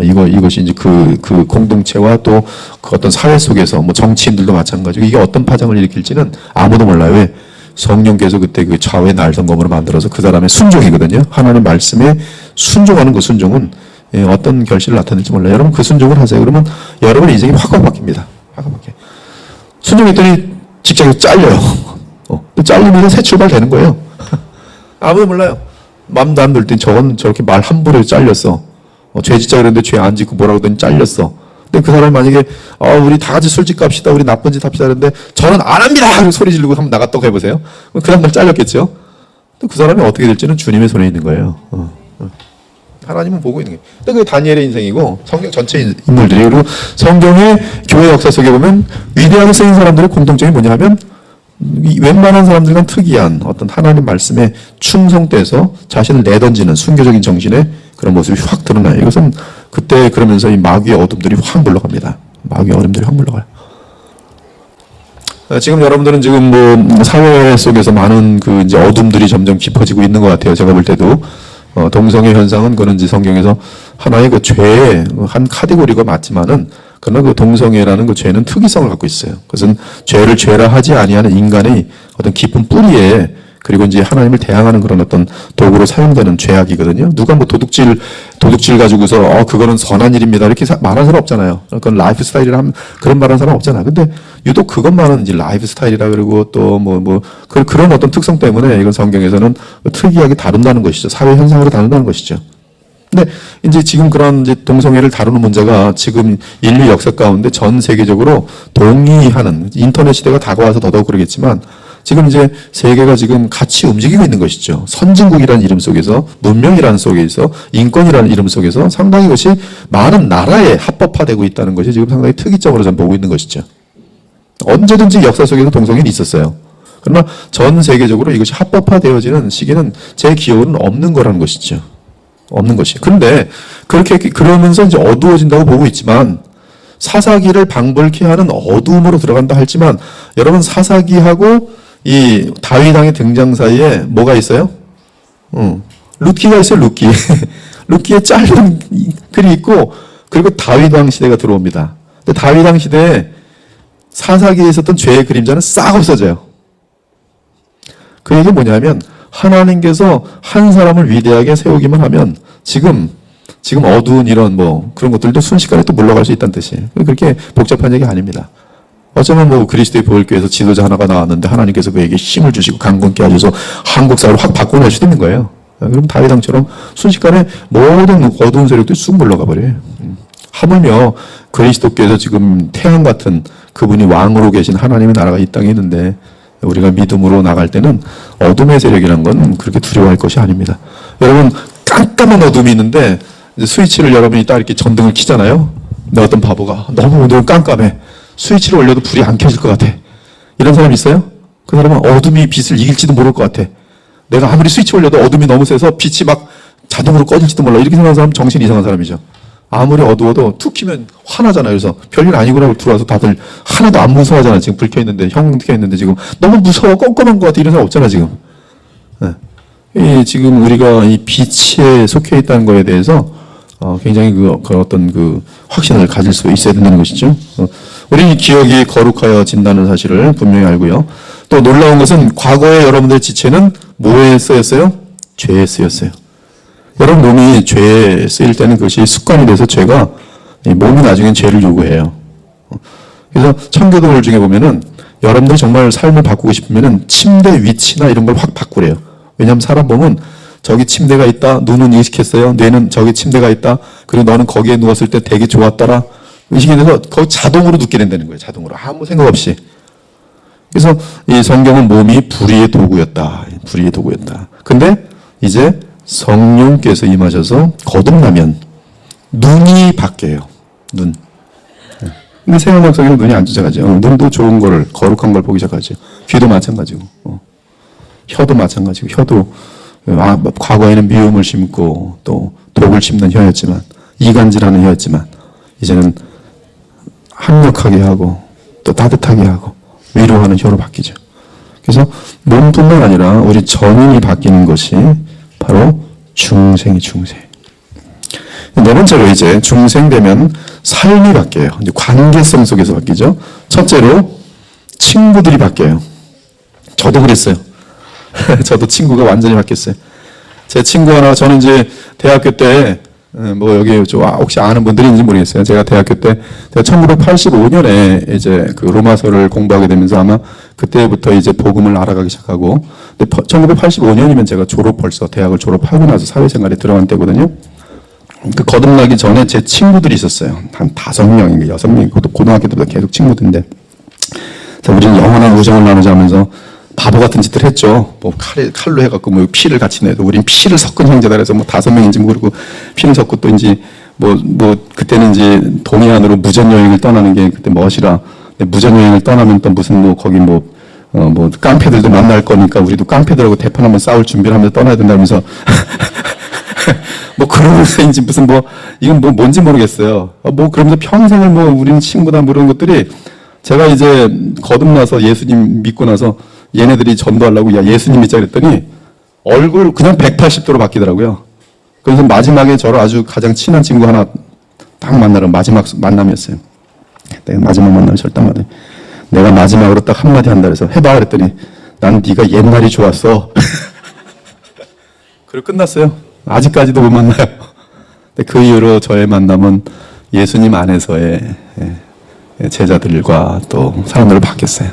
S1: 이것이 이제 그 공동체와 또 그 어떤 사회 속에서 뭐 정치인들도 마찬가지고 이게 어떤 파장을 일으킬지는 아무도 몰라요. 왜? 성령께서 그때 그 좌우의 날성검으로 만들어서 그 사람의 순종이거든요. 하나님 말씀에 순종하는 그 순종은 어떤 결실을 나타낼지 몰라요. 여러분 그 순종을 하세요. 그러면 여러분의 인생이 확 바뀝니다. 확 바뀌어요. 순종했더니 직장에서 잘려요. 잘리면 새 출발 되는 거예요. 아무도 몰라요. 마음도 안 들 땐 저건 저렇게 말 함부로 해서 잘렸어. 죄 짓자 그랬는데 죄 안 짓고 뭐라고 하더니 잘렸어. 근데 그 사람이 만약에 우리 다 같이 술집 갑시다. 우리 나쁜 짓 합시다. 그랬는데 저는 안 합니다. 소리 지르고 한번 나갔다고 해보세요. 그 다음날 잘렸겠죠. 그 사람이 어떻게 될지는 주님의 손에 있는 거예요. 하나님은 보고 있는 거예요. 근데 그게 다니엘의 인생이고 성경 전체 인물들이, 그리고 성경의 교회 역사 속에 보면 위대하게 쓰인 사람들의 공통점이 뭐냐 하면 웬만한 사람들과는 특이한 어떤 하나님 말씀에 충성돼서 자신을 내던지는 순교적인 정신의 그런 모습이 확 드러나요. 이것은 그때 그러면서 이 마귀의 어둠들이 확 물러갑니다. 마귀의 어둠들이 확 물러가요. 지금 여러분들은 지금 뭐 사회 속에서 많은 그 이제 어둠들이 점점 깊어지고 있는 것 같아요. 제가 볼 때도 동성애 현상은 그런지 성경에서 하나의 그 죄의 한 카테고리가 맞지만은 그러나 그 동성애라는 그 죄는 특이성을 갖고 있어요. 그것은 죄를 죄라 하지 아니하는 인간의 어떤 깊은 뿌리에 그리고 이제 하나님을 대항하는 그런 어떤 도구로 사용되는 죄악이거든요. 누가 뭐 도둑질 가지고서 그거는 선한 일입니다 이렇게 말하는 사람 없잖아요. 그건 라이프 스타일이라 하면 그런 말하는 사람 없잖아. 근데 유독 그것만은 이제 라이프 스타일이라 그러고 또 그런 어떤 특성 때문에 이건 성경에서는 특이하게 다룬다는 것이죠. 사회 현상으로 다룬다는 것이죠. 근데 이제 지금 그런 이제 동성애를 다루는 문제가 지금 인류 역사 가운데 전 세계적으로 동의하는 인터넷 시대가 다가와서 더더욱 그러겠지만 지금 이제 세계가 지금 같이 움직이고 있는 것이죠. 선진국이라는 이름 속에서, 문명이라는 속에서, 인권이라는 이름 속에서 상당히 이것이 많은 나라에 합법화되고 있다는 것이 지금 상당히 특이점으로 저는 보고 있는 것이죠. 언제든지 역사 속에서 동성애는 있었어요. 그러나 전 세계적으로 이것이 합법화되어지는 시기는 제 기억은 없는 거라는 것이죠. 없는 것이. 그런데 그러면서 이제 어두워진다고 보고 있지만 사사기를 방불케 하는 어두움으로 들어간다 할지만 여러분 사사기하고 이 다윗 왕의 등장 사이에 뭐가 있어요? 룻기가 있어요. 룻기. 룻기에 짧은 글이 있고 그리고 다윗 왕 시대가 들어옵니다. 근데 다윗 왕 시대에 사사기에 있었던 죄의 그림자는 싹 없어져요. 그 얘기 뭐냐면 하나님께서 한 사람을 위대하게 세우기만 하면 지금 어두운 이런 그런 것들도 순식간에 또 물러갈 수 있다는 뜻이에요. 그렇게 복잡한 얘기 아닙니다. 어쩌면 그리스도의 보혈교회에서 지도자 하나가 나왔는데 하나님께서 그에게 힘을 주시고 강건케 하셔서 한국 사회를 확 바꿔낼 수도 있는 거예요. 그럼 다윗 왕처럼 순식간에 모든 어두운 세력들이 쑥 물러가 버려요. 하물며 그리스도께서 지금 태양 같은 그분이 왕으로 계신 하나님의 나라가 이 땅에 있는데 우리가 믿음으로 나갈 때는 어둠의 세력이라는 건 그렇게 두려워할 것이 아닙니다. 여러분 깜깜한 어둠이 있는데 스위치를 여러분이 딱 이렇게 전등을 켜잖아요. 근데 어떤 바보가 너무 오늘은 깜깜해. 스위치를 올려도 불이 안 켜질 것 같아. 이런 사람 있어요? 그 사람은 어둠이 빛을 이길지도 모를 것 같아. 내가 아무리 스위치 올려도 어둠이 너무 세서 빛이 막 자동으로 꺼질지도 몰라. 이렇게 생각하는 사람 정신이 이상한 사람이죠. 아무리 어두워도 툭 키면 화나잖아요. 그래서 별일 아니구나 하고 들어와서 다들 하나도 안 무서워하잖아. 지금 불 켜있는데, 형 켜있는데 지금 너무 무서워, 껌껌한 것 같아. 이런 사람 없잖아, 지금. 네. 지금 우리가 이 빛에 속해 있다는 거에 대해서 굉장히 그 어떤 확신을 가질 수 있어야 된다는 것이죠. 우리 기억이 거룩하여진다는 사실을 분명히 알고요. 또 놀라운 것은 과거에 여러분들의 지체는 뭐에 쓰였어요? 죄에 쓰였어요. 여러분 몸이 죄에 쓰일 때는 그것이 습관이 돼서 죄가 몸이 나중엔 죄를 요구해요. 그래서 청교도를 중에 보면은 여러분들이 정말 삶을 바꾸고 싶으면은 침대 위치나 이런 걸 확 바꾸래요. 왜냐하면 사람 몸은 저기 침대가 있다. 눈은 인식했어요. 뇌는 저기 침대가 있다. 그리고 너는 거기에 누웠을 때 되게 좋았더라. 의식이 돼서 거의 자동으로 눕게 된다는 거예요. 자동으로. 아무 생각 없이. 그래서 이 성경은 몸이 불의의 도구였다. 불의의 도구였다. 근데 이제 성령께서 임하셔서 거듭나면 눈이 바뀌어요. 눈. 근데 생활력 속에는 눈이 안 쫓아가죠. 눈도 좋은 걸, 거룩한 걸 보기 시작하죠. 귀도 마찬가지고. 혀도 마찬가지고. 혀도 과거에는 미움을 심고 또 독을 심는 혀였지만 이간질하는 혀였지만 이제는 합력하게 하고 또 따뜻하게 하고 위로하는 혀로 바뀌죠. 그래서 몸뿐만 아니라 우리 전인이 바뀌는 것이 바로 중생이 중생. 네 번째로 이제 중생되면 삶이 바뀌어요. 이제 관계성 속에서 바뀌죠. 첫째로 친구들이 바뀌어요. 저도 그랬어요. 저도 친구가 완전히 바뀌었어요. 제 친구 하나, 저는 이제 대학교 때, 여기 혹시 아는 분들인지 모르겠어요. 제가 대학교 때, 제가 1985년에 이제 그 로마서를 공부하게 되면서 아마 그때부터 이제 복음을 알아가기 시작하고, 근데 1985년이면 제가 벌써 대학을 졸업하고 나서 사회생활에 들어간 때거든요. 그 거듭나기 전에 제 친구들이 있었어요. 한 5명, 6명, 그것도 고등학교 때부터 계속 친구들인데, 우리는 영원한 우정을 나누자면서 바보 같은 짓들 했죠. 칼로 해갖고 피를 같이 내도 우린 피를 섞은 형제다 그래서 5명인지 모르고 피를 섞고 또 이제 그때는 이제 동해안으로 무전여행을 떠나는 게 그때 멋이라 무전여행을 떠나면 또 무슨 거기 뭐 깡패들도 만날 거니까 우리도 깡패들하고 대판 한번 싸울 준비를 하면서 떠나야 된다면서 뭐 그러면서인지 무슨 뭐 이건 뭐 뭔지 모르겠어요. 뭐 그러면서 평생을 뭐 우리는 친구다 뭐 이런 것들이 제가 이제 거듭나서 예수님 믿고 나서 얘네들이 전도하려고 야 예수님 믿자 그랬더니 얼굴 그냥 180도로 바뀌더라고요. 그래서 마지막에 저를 아주 가장 친한 친구 하나 딱 만나러 마지막 만남이었어요. 내가 마지막 만남을 절단하더니 내가 마지막으로 딱 한마디 한다 그래서 해봐 그랬더니 난 네가 옛날이 좋았어. 그리고 끝났어요. 아직까지도 못 만나요. 근데 그 이후로 저의 만남은 예수님 안에서의 제자들과 또 사람들을 바뀌었어요.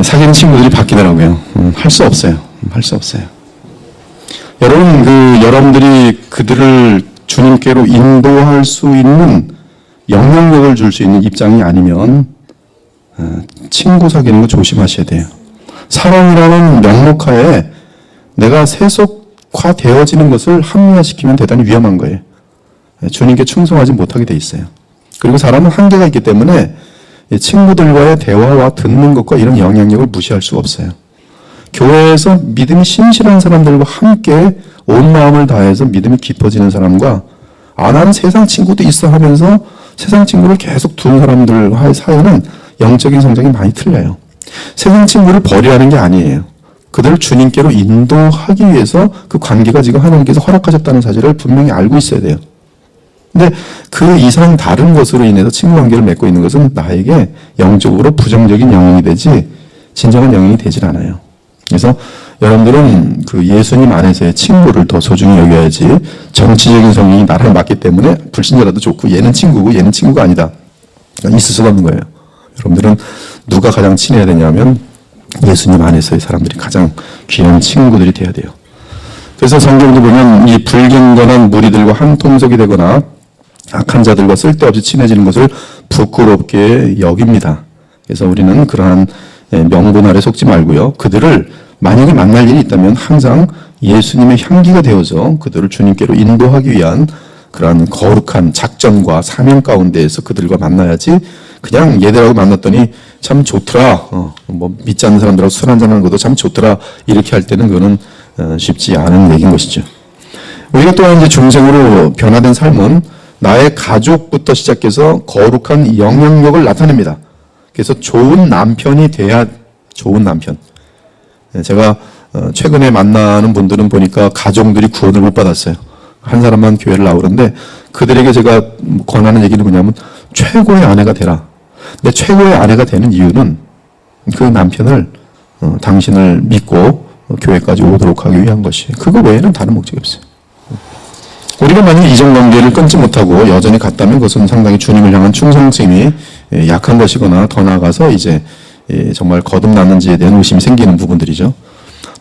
S1: 사귀는 친구들이 바뀌더라고요. 할 수 없어요. 할 수 없어요. 여러분, 여러분들이 그들을 주님께로 인도할 수 있는 영향력을 줄 수 있는 입장이 아니면 친구 사귀는 거 조심하셔야 돼요. 사랑이라는 명목하에 내가 세속화되어지는 것을 합리화시키면 대단히 위험한 거예요. 주님께 충성하지 못하게 돼 있어요. 그리고 사람은 한계가 있기 때문에 친구들과의 대화와 듣는 것과 이런 영향력을 무시할 수가 없어요. 교회에서 믿음이 신실한 사람들과 함께 온 마음을 다해서 믿음이 깊어지는 사람과 나는 세상 친구도 있어 하면서 세상 친구를 계속 둔 사람들과의 사이는 영적인 성장이 많이 틀려요. 세상 친구를 버리라는 게 아니에요. 그들을 주님께로 인도하기 위해서 그 관계가 지금 하나님께서 허락하셨다는 사실을 분명히 알고 있어야 돼요. 근데 그 이상 다른 것으로 인해서 친구 관계를 맺고 있는 것은 나에게 영적으로 부정적인 영향이 되지 진정한 영향이 되질 않아요. 그래서 여러분들은 그 예수님 안에서의 친구를 더 소중히 여겨야지 정치적인 성향이 나랑 맞기 때문에 불신자라도 좋고 얘는 친구고 얘는 친구가 아니다. 있을 수가 없는 거예요. 여러분들은 누가 가장 친해야 되냐면 예수님 안에서의 사람들이 가장 귀한 친구들이 돼야 돼요. 그래서 성경도 보면 이 불경건한 무리들과 한 통속이 되거나 악한 자들과 쓸데없이 친해지는 것을 부끄럽게 여깁니다. 그래서 우리는 그러한 명분 아래 속지 말고요. 그들을 만약에 만날 일이 있다면 항상 예수님의 향기가 되어서 그들을 주님께로 인도하기 위한 그러한 거룩한 작전과 사명 가운데에서 그들과 만나야지 그냥 얘들하고 만났더니 참 좋더라. 뭐 믿지 않는 사람들하고 술 한잔하는 것도 참 좋더라. 이렇게 할 때는 그거는 쉽지 않은 얘기인 것이죠. 우리가 또한 이제 중생으로 변화된 삶은 나의 가족부터 시작해서 거룩한 영향력을 나타냅니다. 그래서 좋은 남편이 돼야 좋은 남편. 제가 최근에 만나는 분들은 보니까 가족들이 구원을 못 받았어요. 한 사람만 교회를 나오는데 그들에게 제가 권하는 얘기는 뭐냐면 최고의 아내가 되라. 근데 최고의 아내가 되는 이유는 그 남편을 당신을 믿고 교회까지 오도록 하기 위한 것이 그거 외에는 다른 목적이 없어요. 우리가 만약 이정관계를 끊지 못하고 여전히 갔다면 그것은 상당히 주님을 향한 충성심이 약한 것이거나 더 나아가서 이제 정말 거듭났는지에 대한 의심이 생기는 부분들이죠.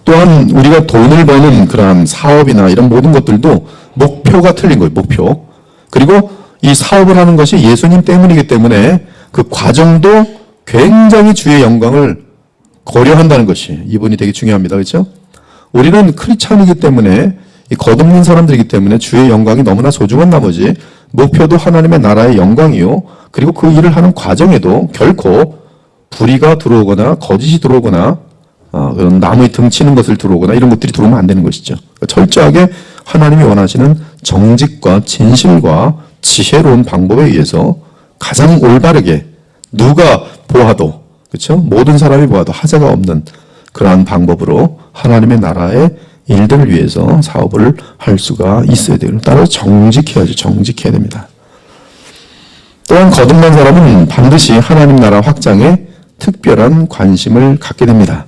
S1: 또한 우리가 돈을 버는 그러한 사업이나 이런 모든 것들도 목표가 틀린 거예요. 목표. 그리고 이 사업을 하는 것이 예수님 때문이기 때문에 그 과정도 굉장히 주의 영광을 고려한다는 것이 이분이 되게 중요합니다. 그렇죠? 우리는 크리스찬이기 때문에 거듭난 사람들이기 때문에 주의 영광이 너무나 소중한 나머지 목표도 하나님의 나라의 영광이요. 그리고 그 일을 하는 과정에도 결코 불의가 들어오거나 거짓이 들어오거나 그런 남의 등치는 것을 들어오거나 이런 것들이 들어오면 안 되는 것이죠. 철저하게 하나님이 원하시는 정직과 진실과 지혜로운 방법에 의해서 가장 올바르게 누가 보아도 그렇죠? 모든 사람이 보아도 하자가 없는 그러한 방법으로 하나님의 나라의 일들을 위해서 사업을 할 수가 있어야 돼요. 따라서 정직해야죠. 정직해야 됩니다. 또한 거듭난 사람은 반드시 하나님 나라 확장에 특별한 관심을 갖게 됩니다.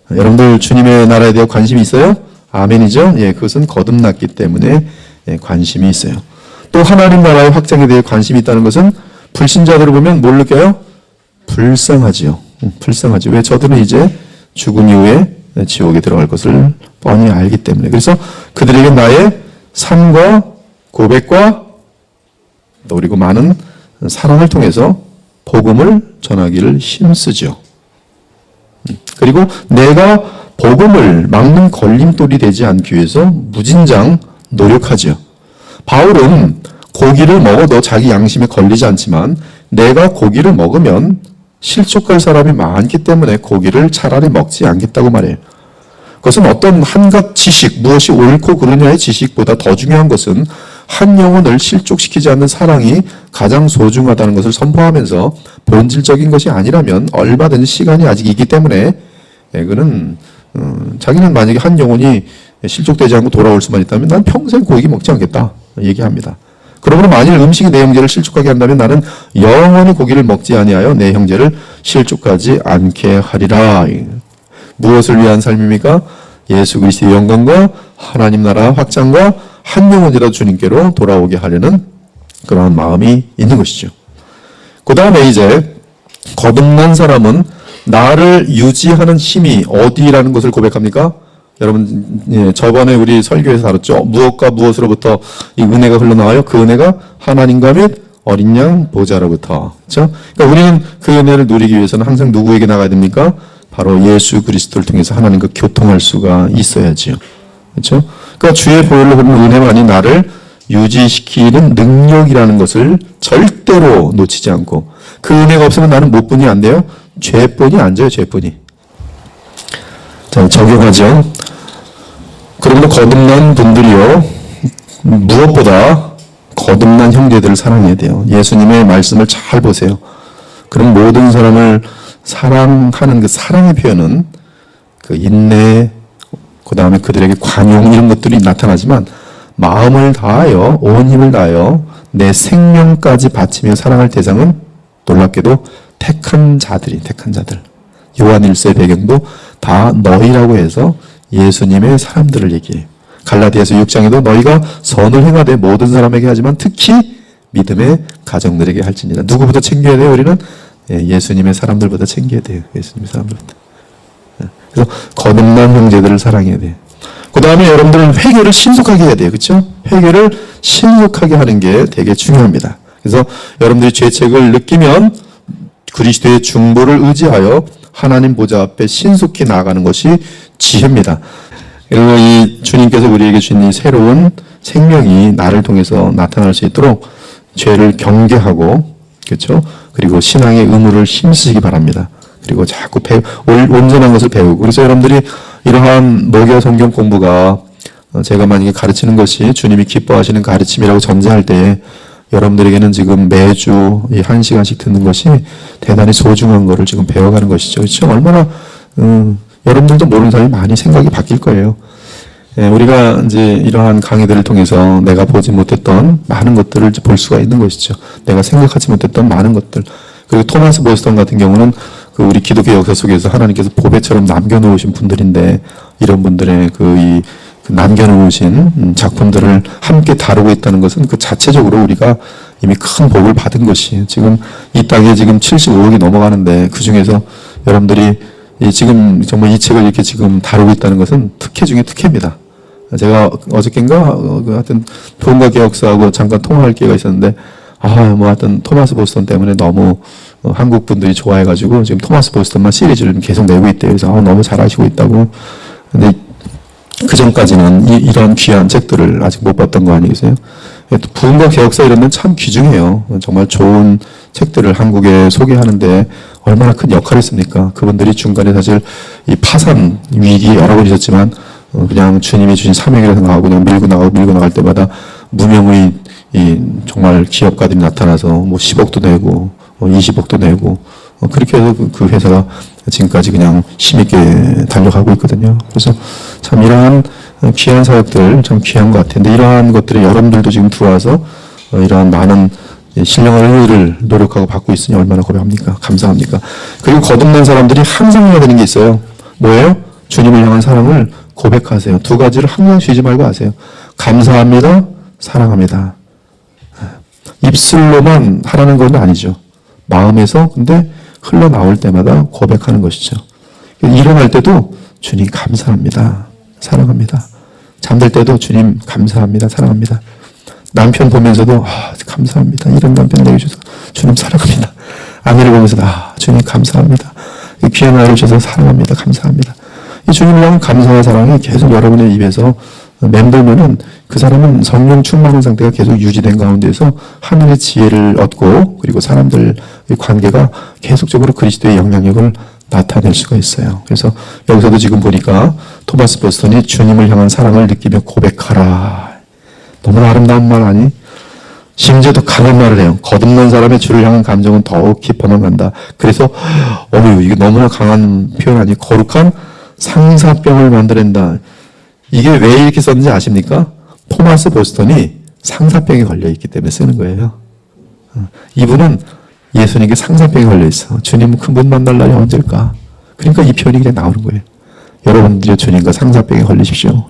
S1: 여러분들 주님의 나라에 대해 관심이 있어요? 아멘이죠? 예, 그것은 거듭났기 때문에 관심이 있어요. 또 하나님 나라의 확장에 대해 관심이 있다는 것은 불신자들을 보면 뭘 느껴요? 불쌍하지요. 불쌍하지. 왜? 저들은 이제 죽은 이후에 지옥에 들어갈 것을 뻔히 알기 때문에. 그래서 그들에게 나의 삶과 고백과 또 그리고 많은 사랑을 통해서 복음을 전하기를 힘쓰죠. 그리고 내가 복음을 막는 걸림돌이 되지 않기 위해서 무진장 노력하죠. 바울은 고기를 먹어도 자기 양심에 걸리지 않지만 내가 고기를 먹으면 실족할 사람이 많기 때문에 고기를 차라리 먹지 않겠다고 말해요. 그것은 어떤 한각 지식, 무엇이 옳고 그르냐의 지식보다 더 중요한 것은 한 영혼을 실족시키지 않는 사랑이 가장 소중하다는 것을 선포하면서 본질적인 것이 아니라면 얼마든지 시간이 아직 있기 때문에 그는 자기는 만약에 한 영혼이 실족되지 않고 돌아올 수만 있다면 난 평생 고기 먹지 않겠다 얘기합니다. 그러므로 만일 음식이 내 형제를 실족하게 한다면 나는 영원히 고기를 먹지 아니하여 내 형제를 실족하지 않게 하리라. 무엇을 위한 삶입니까? 예수 그리스도의 영광과 하나님 나라 확장과 한 영혼이라도 주님께로 돌아오게 하려는 그러한 마음이 있는 것이죠. 그 다음에 이제 거듭난 사람은 나를 유지하는 힘이 어디라는 것을 고백합니까? 여러분, 저번에 우리 설교에서 다뤘죠. 무엇과 무엇으로부터 이 은혜가 흘러나와요? 그 은혜가 하나님과 및 어린 양 보좌로부터. 그렇죠? 그러니까 우리는 그 은혜를 누리기 위해서는 항상 누구에게 나가야 됩니까? 바로 예수 그리스도를 통해서 하나님과 교통할 수가 있어야지요. 그렇죠? 그러니까 주의 보혈로 흐르는 은혜만이 나를 유지시키는 능력이라는 것을 절대로 놓치지 않고 그 은혜가 없으면 나는 무엇뿐이 안 돼요? 죄뿐이 안 져요. 죄뿐이. 자, 적용하죠. 그러므로 거듭난 분들이요. 무엇보다 거듭난 형제들을 사랑해야 돼요. 예수님의 말씀을 잘 보세요. 그럼 모든 사람을 사랑하는 그 사랑의 표현은 그 인내, 그 다음에 그들에게 관용 이런 것들이 나타나지만 마음을 다하여 온 힘을 다하여 내 생명까지 바치며 사랑할 대상은 놀랍게도 택한 자들. 요한 1세 배경도 다 너희라고 해서 예수님의 사람들을 얘기해요. 갈라디아서 6장에도 너희가 선을 행하되 모든 사람에게 하지만 특히 믿음의 가정들에게 할지니라. 누구부터 챙겨야 돼요? 우리는 예수님의 사람들보다 챙겨야 돼요. 예수님의 사람들보다. 그래서 거듭난 형제들을 사랑해야 돼요. 그 다음에 여러분들은 회개를 신속하게 해야 돼요. 그렇죠? 회개를 신속하게 하는 게 되게 중요합니다. 그래서 여러분들이 죄책을 느끼면 그리스도의 중보를 의지하여 하나님 보좌 앞에 신속히 나아가는 것이 지혜입니다. 그리고 이 주님께서 우리에게 주신 이 새로운 생명이 나를 통해서 나타날 수 있도록 죄를 경계하고, 그렇죠? 그리고 신앙의 의무를 힘쓰시기 바랍니다. 그리고 자꾸 온전한 것을 배우고. 그래서 여러분들이 이러한 목요 성경 공부가 제가 만약에 가르치는 것이 주님이 기뻐하시는 가르침이라고 전제할 때에 여러분들에게는 지금 매주 이 1시간씩 듣는 것이 대단히 소중한 거를 지금 배워가는 것이죠. 그렇죠? 얼마나 여러분들도 모르는 사람이 많이 생각이 바뀔 거예요. 우리가 이제 이러한 강의들을 통해서 내가 보지 못했던 많은 것들을 볼 수가 있는 것이죠. 내가 생각하지 못했던 많은 것들. 그리고 토마스 보스턴 같은 경우는 그 우리 기독교 역사 속에서 하나님께서 보배처럼 남겨놓으신 분들인데 이런 분들의 그 남겨놓으신 작품들을 함께 다루고 있다는 것은 그 자체적으로 우리가 이미 큰 복을 받은 것이 지금 이 땅에 지금 75억이 넘어가는데 그 중에서 여러분들이 지금 정말 이 책을 이렇게 지금 다루고 있다는 것은 특혜 중에 특혜입니다. 제가 어저께인가 하여튼 부흥과 개혁사하고 잠깐 통화할 기회가 있었는데 하여튼 토마스 보스턴 때문에 너무 한국 분들이 좋아해가지고 지금 토마스 보스턴만 시리즈를 계속 내고 있대요. 그래서 너무 잘하시고 있다고. 근데 그 전까지는 이런 귀한 책들을 아직 못 봤던 거 아니겠어요? 부흥과 개혁사 이런 데는 참 귀중해요. 정말 좋은 책들을 한국에 소개하는데 얼마나 큰 역할을 했습니까? 그분들이 중간에 사실 이 파산 위기 여러 번 있었지만 그냥 주님이 주신 사명이라 생각하고 그냥 밀고 나갈 때마다 무명의 정말 기업가들이 나타나서 10억도 내고 20억도 내고 그렇게 해서 그 회사가 지금까지 그냥 힘있게 달려가고 있거든요. 그래서 참 이러한 귀한 사역들 참 귀한 것 같은데 이러한 것들에 여러분들도 지금 들어와서 이러한 많은 신령한 의를 노력하고 받고 있으니 얼마나 고맙습니까? 감사합니까? 그리고 거듭난 사람들이 항상 해야 되는 게 있어요. 뭐예요? 주님을 향한 사랑을 고백하세요. 두 가지를 항상 쉬지 말고 하세요. 감사합니다. 사랑합니다. 입술로만 하라는 건 아니죠. 마음에서 근데 흘러나올 때마다 고백하는 것이죠. 일어날 때도 주님 감사합니다. 사랑합니다. 잠들 때도 주님 감사합니다. 사랑합니다. 남편 보면서도 감사합니다. 이런 남편 내게 주셔서 주님 사랑합니다. 아내를 보면서도 주님 감사합니다. 귀한 아이를 주셔서 사랑합니다. 감사합니다. 이 주님을 향한 감사와 사랑이 계속 여러분의 입에서 맴돌면은 그 사람은 성령 충만한 상태가 계속 유지된 가운데서 하늘의 지혜를 얻고 그리고 사람들의 관계가 계속적으로 그리스도의 영향력을 나타낼 수가 있어요. 그래서 여기서도 지금 보니까 토마스 버스턴이 주님을 향한 사랑을 느끼며 고백하라. 너무나 아름다운 말 아니? 심지어 더 강한 말을 해요. 거듭난 사람의 주를 향한 감정은 더욱 깊어만 간다. 그래서 이게 너무나 강한 표현 아니? 거룩한 상사병을 만들어낸다. 이게 왜 이렇게 썼는지 아십니까? 토마스 버스턴이 상사병에 걸려있기 때문에 쓰는 거예요. 이분은 예수님께 상사병에 걸려있어. 주님 큰 분 만날 날이 언제일까? 그러니까 이 표현이 그냥 나오는 거예요. 여러분들이 주님과 상사병에 걸리십시오.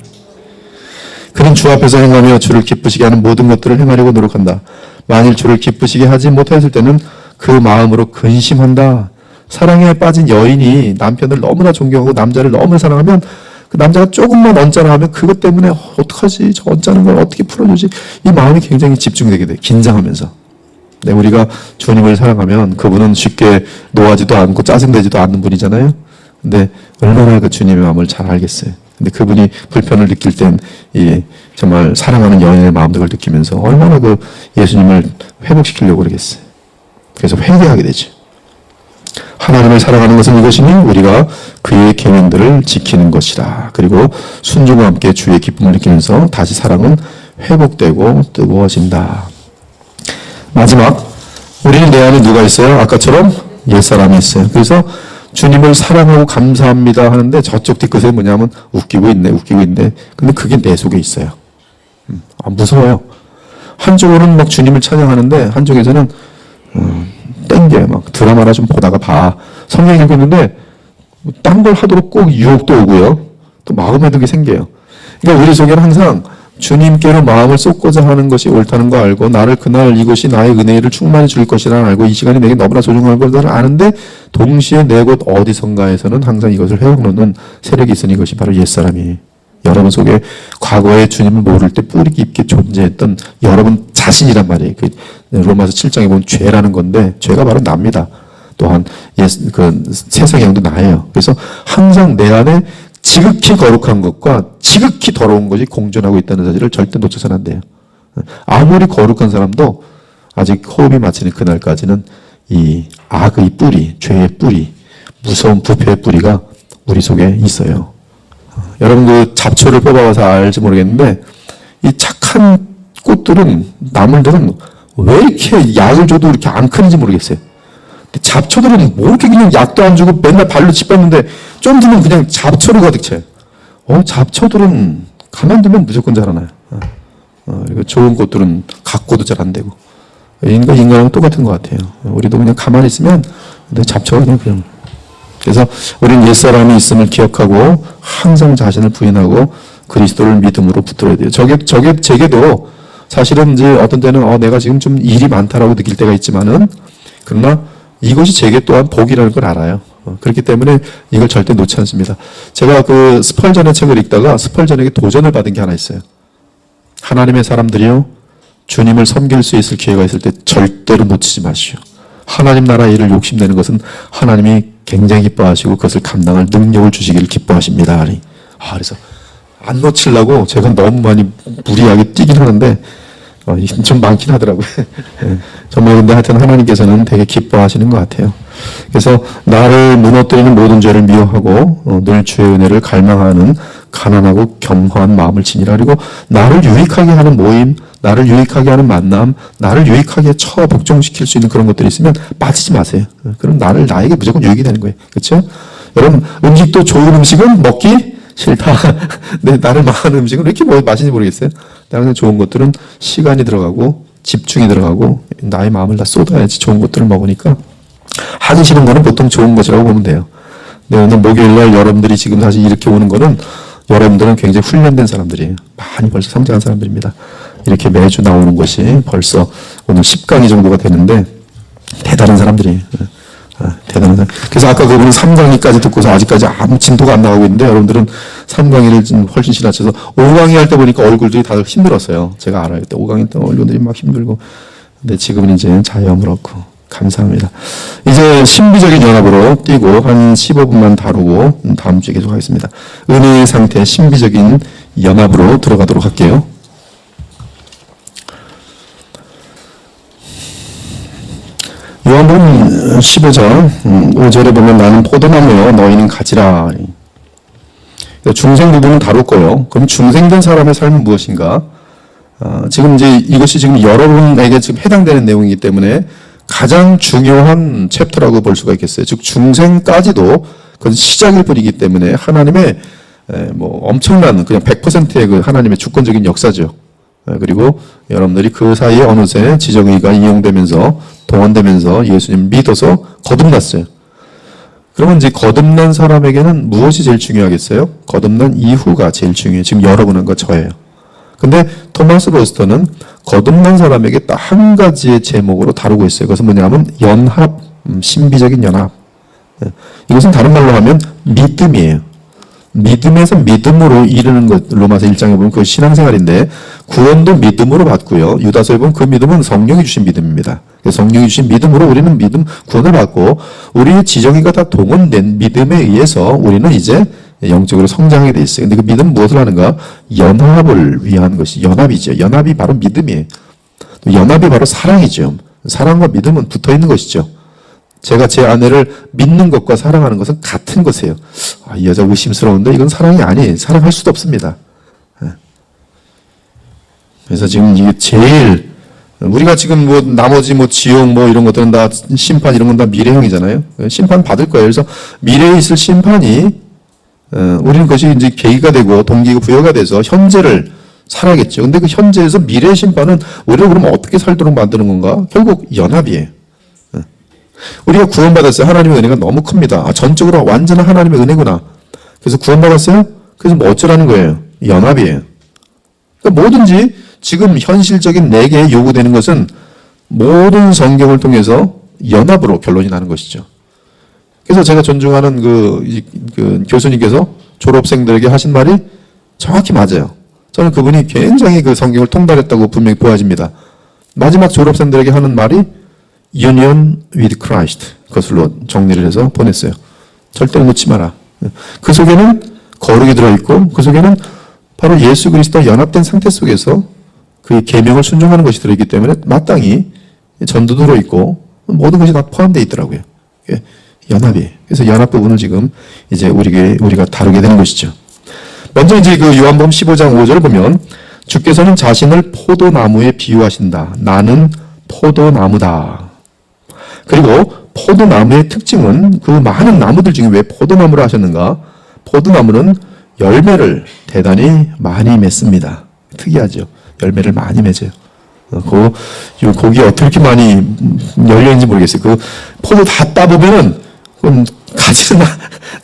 S1: 그는 주 앞에서 행하며 주를 기쁘시게 하는 모든 것들을 행하려고 노력한다. 만일 주를 기쁘시게 하지 못했을 때는 그 마음으로 근심한다. 사랑에 빠진 여인이 남편을 너무나 존경하고 남자를 너무나 사랑하면 그 남자가 조금만 언짢아 하면 그것 때문에 어떡하지? 저 언짢은 걸 어떻게 풀어주지? 이 마음이 굉장히 집중되게 돼. 긴장하면서. 네, 우리가 주님을 사랑하면 그분은 쉽게 노하지도 않고 짜증내지도 않는 분이잖아요. 근데 얼마나 그 주님의 마음을 잘 알겠어요. 근데 그분이 불편을 느낄 땐 정말 사랑하는 여인의 마음들을 느끼면서 얼마나 그 예수님을 회복시키려고 그러겠어요. 그래서 회개하게 되죠. 하나님을 사랑하는 것은 이것이니 우리가 그의 계명들을 지키는 것이라. 그리고 순종과 함께 주의 기쁨을 느끼면서 다시 사랑은 회복되고 뜨거워진다. 마지막, 우리는 내 안에 누가 있어요? 아까처럼 옛사람이 있어요. 그래서 주님을 사랑하고 감사합니다 하는데 저쪽 뒤끝에 뭐냐면 웃기고 있네. 근데 그게 내 속에 있어요. 무서워요. 한쪽으로는 막 주님을 찬양하는데 한쪽에서는 땡겨요. 막 드라마나 좀 보다가 봐. 성경 읽고 있는데 딴 걸 하도록 꼭 유혹도 오고요. 또 마음에 두게 생겨요. 그러니까 우리 속에는 항상 주님께로 마음을 쏟고자 하는 것이 옳다는 거 알고 나를 그날 이것이 나의 은혜를 충만히 줄 것이라 알고 이 시간이 내게 너무나 소중한 것을 아는데 동시에 내 곳 어디선가에서는 항상 이것을 회복놓는 세력이 있으니 이것이 바로 옛사람이 여러분 속에 과거에 주님을 모를 때 뿌리 깊게 존재했던 여러분 자신이란 말이에요. 그 로마서 7장에 보면 죄라는 건데 죄가 바로 납니다. 또한 세상형도 나예요. 그래서 항상 내 안에 지극히 거룩한 것과 지극히 더러운 것이 공존하고 있다는 사실을 절대 놓쳐서는 안 돼요. 아무리 거룩한 사람도 아직 호흡이 마치는 그날까지는 이 악의 뿌리, 죄의 뿌리, 무서운 부패의 뿌리가 우리 속에 있어요. 여러분 그 잡초를 뽑아봐서 알지 모르겠는데 이 착한 꽃들은 나물들은 왜 이렇게 약을 줘도 이렇게 안 크는지 모르겠어요. 잡초들은 뭐 이렇게 그냥 약도 안 주고 맨날 발로 짚었는데 좀 뒤면 그냥 잡초로 가득 차요. 잡초들은 가만두면 무조건 자라나요. 그리고 좋은 꽃들은 갖고도 잘 안 되고. 인간하고 똑같은 것 같아요. 우리도 그냥 가만히 있으면 잡초가 그냥. 그래서 우리는 옛사람이 있음을 기억하고 항상 자신을 부인하고 그리스도를 믿음으로 붙들어야 돼요. 제게도 사실은 이제 어떤 때는 내가 지금 좀 일이 많다라고 느낄 때가 있지만은 그러나 이것이 제게 또한 복이라는 걸 알아요. 그렇기 때문에 이걸 절대 놓지 않습니다. 제가 그 스펄전의 책을 읽다가 스펄전에게 도전을 받은 게 하나 있어요. 하나님의 사람들이요, 주님을 섬길 수 있을 기회가 있을 때 절대로 놓치지 마시오. 하나님 나라 일을 욕심내는 것은 하나님이 굉장히 기뻐하시고 그것을 감당할 능력을 주시기를 기뻐하십니다. 그래서 안 놓치려고 제가 너무 많이 무리하게 뛰긴 하는데 좀 많긴 하더라고요. 정말 근데 하여튼 하나님께서는 되게 기뻐하시는 것 같아요. 그래서 나를 무너뜨리는 모든 죄를 미워하고 늘 주의 은혜를 갈망하는 가난하고 겸허한 마음을 지니라. 그리고 나를 유익하게 하는 모임, 나를 유익하게 하는 만남, 나를 유익하게 복종시킬 수 있는 그런 것들이 있으면 빠지지 마세요. 그럼 나에게 무조건 유익이 되는 거예요. 그렇죠? 여러분 음식도 좋은 음식은 먹기 싫다. 네, 나를 망하는 음식은 왜 이렇게 맛있는지 모르겠어요. 나는 좋은 것들은 시간이 들어가고 집중이 들어가고 나의 마음을 다 쏟아야지 좋은 것들을 먹으니까 하기 싫은 거는 보통 좋은 것이라고 보면 돼요. 네, 오늘 목요일날 여러분들이 지금 사실 이렇게 오는 거는 여러분들은 굉장히 훈련된 사람들이에요. 많이 벌써 성장한 사람들입니다. 이렇게 매주 나오는 것이 벌써 오늘 10강의 정도가 되는데 대단한 사람들이에요. 대단한 사람. 그래서 아까 그분은 3강의까지 듣고서 아직까지 아무 진도가 안 나가고 있는데 여러분들은 3강의를 좀 훨씬 지나쳐서 5강의 할 때 보니까 얼굴들이 다들 힘들었어요. 제가 알아요. 그때 5강의 때 얼굴들이 막 힘들고. 근데 지금은 이제 자유함을 얻고 감사합니다. 이제 신비적인 연합으로 뛰고 한 15분만 다루고 다음 주에 계속하겠습니다. 은혜의 상태 신비적인 연합으로 들어가도록 할게요. 요한복음 15장 5절에 보면 나는 포도나무요 너희는 가지라. 중생 부분은 다룰 거예요. 그럼 중생된 사람의 삶은 무엇인가? 지금 이제 이것이 지금 여러분에게 지금 해당되는 내용이기 때문에 가장 중요한 챕터라고 볼 수가 있겠어요. 즉 중생까지도 그건 시작일 뿐이기 때문에 하나님의 뭐 엄청난 그냥 100%의 그 하나님의 주권적인 역사죠. 그리고 여러분들이 그 사이에 어느새 지정의가 이용되면서 동원되면서 예수님 믿어서 거듭났어요. 그러면 이제 거듭난 사람에게는 무엇이 제일 중요하겠어요? 거듭난 이후가 제일 중요해요. 지금 여러분과 저예요. 근데 토마스 버스터는 거듭난 사람에게 딱 한 가지의 제목으로 다루고 있어요. 그것은 뭐냐면 연합, 신비적인 연합. 이것은 다른 말로 하면 믿음이에요. 믿음에서 믿음으로 이르는 것, 로마서 1장에 보면 그 신앙생활인데 구원도 믿음으로 받고요. 유다서에 보면 그 믿음은 성령이 주신 믿음입니다. 성령이 주신 믿음으로 우리는 믿음 구원을 받고 우리의 지정의가 다 동원된 믿음에 의해서 우리는 이제 영적으로 성장하게 돼 있어요. 근데 그 믿음은 무엇을 하는가? 연합을 위한 것이 연합이죠. 연합이 바로 믿음이에요. 연합이 바로 사랑이죠. 사랑과 믿음은 붙어 있는 것이죠. 제가 제 아내를 믿는 것과 사랑하는 것은 같은 것이에요. 이 여자 의심스러운데 이건 사랑이 아니에요. 사랑할 수도 없습니다. 그래서 지금 이게 제일 우리가 지금 뭐 나머지 뭐 지옥 뭐 이런 것들은 다 심판 이런 건 다 미래형이잖아요. 심판 받을 거예요. 그래서 미래에 있을 심판이 우리는 그것이 이제 계기가 되고 동기가 부여가 돼서 현재를 살아야겠죠. 근데 그 현재에서 미래의 심판은 우리를 그러면 어떻게 살도록 만드는 건가? 결국 연합이에요. 우리가 구원받았어요. 하나님의 은혜가 너무 큽니다. 전적으로 완전한 하나님의 은혜구나. 그래서 구원받았어요? 그래서 뭐 어쩌라는 거예요? 연합이에요. 그러니까 뭐든지 지금 현실적인 내게 요구되는 것은 모든 성경을 통해서 연합으로 결론이 나는 것이죠. 그래서 제가 존중하는 그 교수님께서 졸업생들에게 하신 말이 정확히 맞아요. 저는 그분이 굉장히 그 성경을 통달했다고 분명히 보여집니다. 마지막 졸업생들에게 하는 말이 Union with Christ. 그것으로 정리를 해서 보냈어요. 절대 놓지 마라. 그 속에는 거룩이 들어있고 그 속에는 바로 예수 그리스도와 연합된 상태 속에서 그 계명을 순종하는 것이 들어있기 때문에 마땅히 전도 들어있고 모든 것이 다 포함되어 있더라고요. 연합이. 그래서 연합 부분을 지금 이제 우리가 다루게 되는 것이죠. 먼저 이제 그 요한복음 15장 5절을 보면 주께서는 자신을 포도나무에 비유하신다. 나는 포도나무다. 그리고 포도나무의 특징은 그 많은 나무들 중에 왜 포도나무를 하셨는가? 포도나무는 열매를 대단히 많이 맺습니다. 특이하죠. 열매를 많이 맺어요. 거기 어떻게 이렇게 많이 열려있는지 모르겠어요. 그 포도 다 따보면은 가지는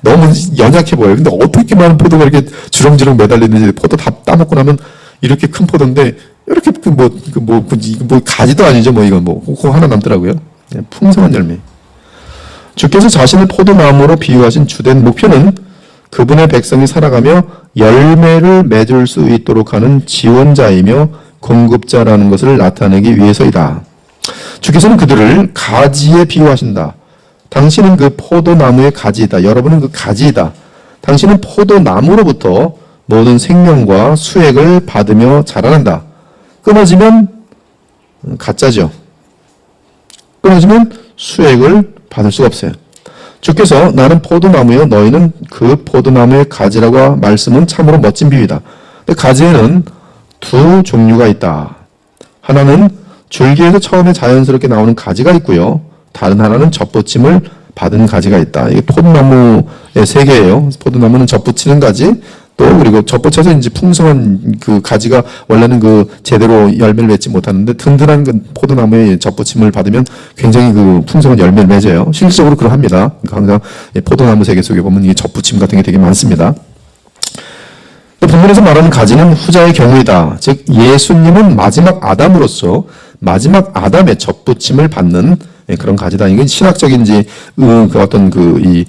S1: 너무 연약해 보여요. 근데 어떻게 많은 포도가 이렇게 주렁주렁 매달리는지 포도 다 따먹고 나면 이렇게 큰 포도인데 이렇게 가지도 아니죠. 이건 그거 하나 남더라고요. 풍성한 열매. 주께서 자신을 포도나무로 비유하신 주된 목표는 그분의 백성이 살아가며 열매를 맺을 수 있도록 하는 지원자이며 공급자라는 것을 나타내기 위해서이다. 주께서는 그들을 가지에 비유하신다. 당신은 그 포도나무의 가지이다. 여러분은 그 가지이다. 당신은 포도나무로부터 모든 생명과 수액을 받으며 자라난다. 끊어지면 가짜죠. 끊어지면 수액을 받을 수가 없어요. 주께서 나는 포도나무요 너희는 그 포도나무의 가지라고 말씀은 참으로 멋진 비유이다. 가지에는 두 종류가 있다. 하나는 줄기에서 처음에 자연스럽게 나오는 가지가 있고요. 다른 하나는 젖붙임을 받은 가지가 있다. 이게 포도나무의 세계예요. 포도나무는 젖붙이는 가지, 또 그리고 젖붙여서 이제 풍성한 그 가지가 원래는 그 제대로 열매를 맺지 못하는데 든든한 그 포도나무의 젖붙임을 받으면 굉장히 그 풍성한 열매를 맺어요. 실질적으로 그러합니다. 그러니까 항상 포도나무 세계 속에 보면 이 젖붙임 같은 게 되게 많습니다. 본문에서 말하는 가지는 후자의 경우이다. 즉 예수님은 마지막 아담으로서 마지막 아담의 젖붙임을 받는 그런 가지다. 이건 신학적인지 그 어떤 이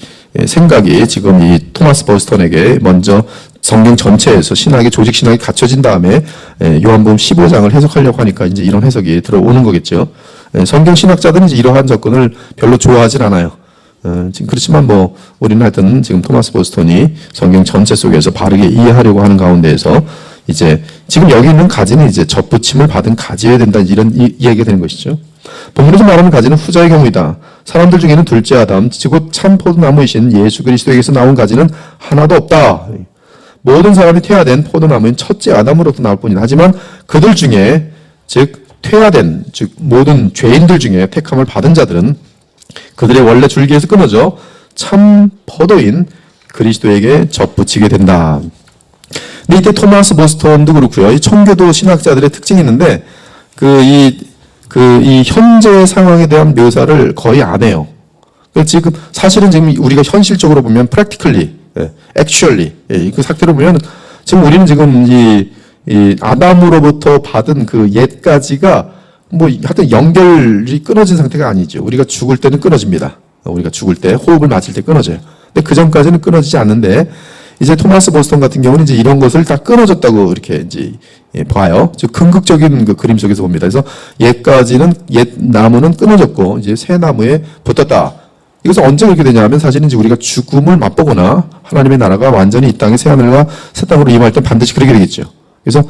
S1: 생각이 지금 이 토마스 버스턴에게 먼저 성경 전체에서 신학의 조직 신학이 갖춰진 다음에 요한복음 15장을 해석하려고 하니까 이제 이런 해석이 들어오는 거겠죠. 성경 신학자들은 이제 이러한 접근을 별로 좋아하진 않아요. 지금 그렇지만 우리는 하여튼 지금 토마스 버스턴이 성경 전체 속에서 바르게 이해하려고 하는 가운데에서 이제 지금 여기 있는 가지는 이제 젖붙임을 받은 가지여야 된다 이런 이야기가 되는 것이죠.
S2: 본문에서 말하는 가지는 후자의 경우이다. 사람들 중에는 둘째 아담, 즉 참 포도나무이신 예수 그리스도에게서 나온 가지는 하나도 없다. 모든 사람이 퇴화된 포도나무인 첫째 아담으로부터 나올 뿐이다. 하지만 그들 중에 즉 퇴화된 즉 모든 죄인들 중에 택함을 받은 자들은 그들의 원래 줄기에서 끊어져 참 포도인 그리스도에게 접붙이게 된다. 근데 이때 토마스 보스턴도 그렇고요. 이 청교도 신학자들의 특징이 있는데 이 현재 상황에 대한 묘사를 거의 안 해요. 지금 사실은 지금 우리가 현실적으로 보면 practically, actually 그 상태로 보면 지금 우리는 지금 이 아담으로부터 받은 그 옛가지가 뭐 하여튼 연결이 끊어진 상태가 아니죠. 우리가 죽을 때는 끊어집니다. 우리가 죽을 때 호흡을 마실 때 끊어져요. 근데 그 전까지는 끊어지지 않는데 이제 토마스 보스턴 같은 경우는 이제 이런 것을 다 끊어졌다고 이렇게 이제 봐요. 즉 긍극적인 그 그림 속에서 봅니다. 그래서 옛 나무는 끊어졌고 이제 새 나무에 붙었다. 이것은 언제 그렇게 되냐면 사실은 이제 우리가 죽음을 맛보거나 하나님의 나라가 완전히 이 땅에 새 하늘과 새 땅으로 임할 때 반드시 그렇게 되겠죠. 그래서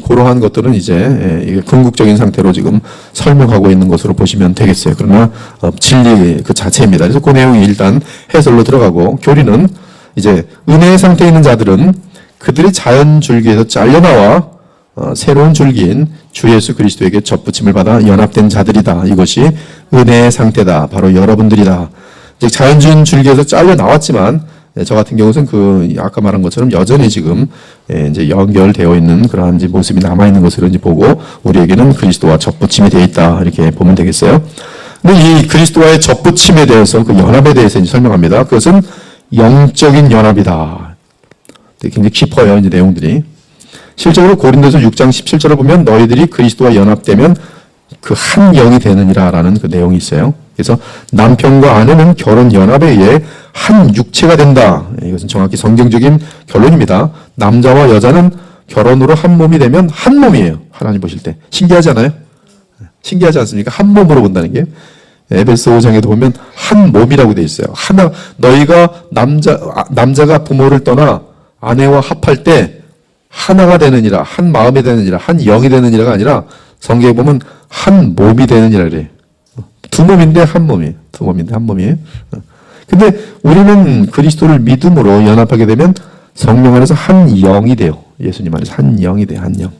S2: 그러한 것들은 이제 궁극적인 상태로 지금 설명하고 있는 것으로 보시면 되겠어요. 그러나 진리 그 자체입니다. 그래서 그 내용이 일단 해설로 들어가고 교리는 이제 은혜의 상태에 있는 자들은 그들이 자연 줄기에서 잘려나와 새로운 줄기인 주 예수 그리스도에게 접붙임을 받아 연합된 자들이다. 이것이 은혜의 상태다. 바로 여러분들이다. 즉 자연주의 줄기에서 잘려 나왔지만 저 같은 경우는 아까 말한 것처럼 여전히 지금 이제 연결되어 있는 그러한 이제 모습이 남아 있는 것으로 이제 보고 우리에게는 그리스도와 접붙임이 되어 있다 이렇게 보면 되겠어요. 근데 이 그리스도와의 접붙임에 대해서 그 연합에 대해서 이제 설명합니다. 그것은 영적인 연합이다. 굉장히 깊어요 이제 내용들이. 실제로 고린도서 6장 17절을 보면 너희들이 그리스도와 연합되면 그 한 영이 되느니라라는 그 내용이 있어요. 그래서 남편과 아내는 결혼 연합에 의해 한 육체가 된다. 이것은 정확히 성경적인 결론입니다. 남자와 여자는 결혼으로 한 몸이 되면 한 몸이에요. 하나님 보실 때. 신기하지 않아요? 신기하지 않습니까? 한 몸으로 본다는 게. 에베소 5장에도 보면 한 몸이라고 되어 있어요. 하나, 너희가 남자가 부모를 떠나 아내와 합할 때 하나가 되느니라, 한 마음이 되느니라, 한 영이 되느니라가 아니라 성경에 보면 한 몸이 되느니라 그래요. 두 몸인데 한 몸이에요. 두 몸인데 한 몸이에요. 근데 우리는 그리스도를 믿음으로 연합하게 되면 성령 안에서 한 영이 돼요. 예수님 안에서 한 영이 돼요. 한 영.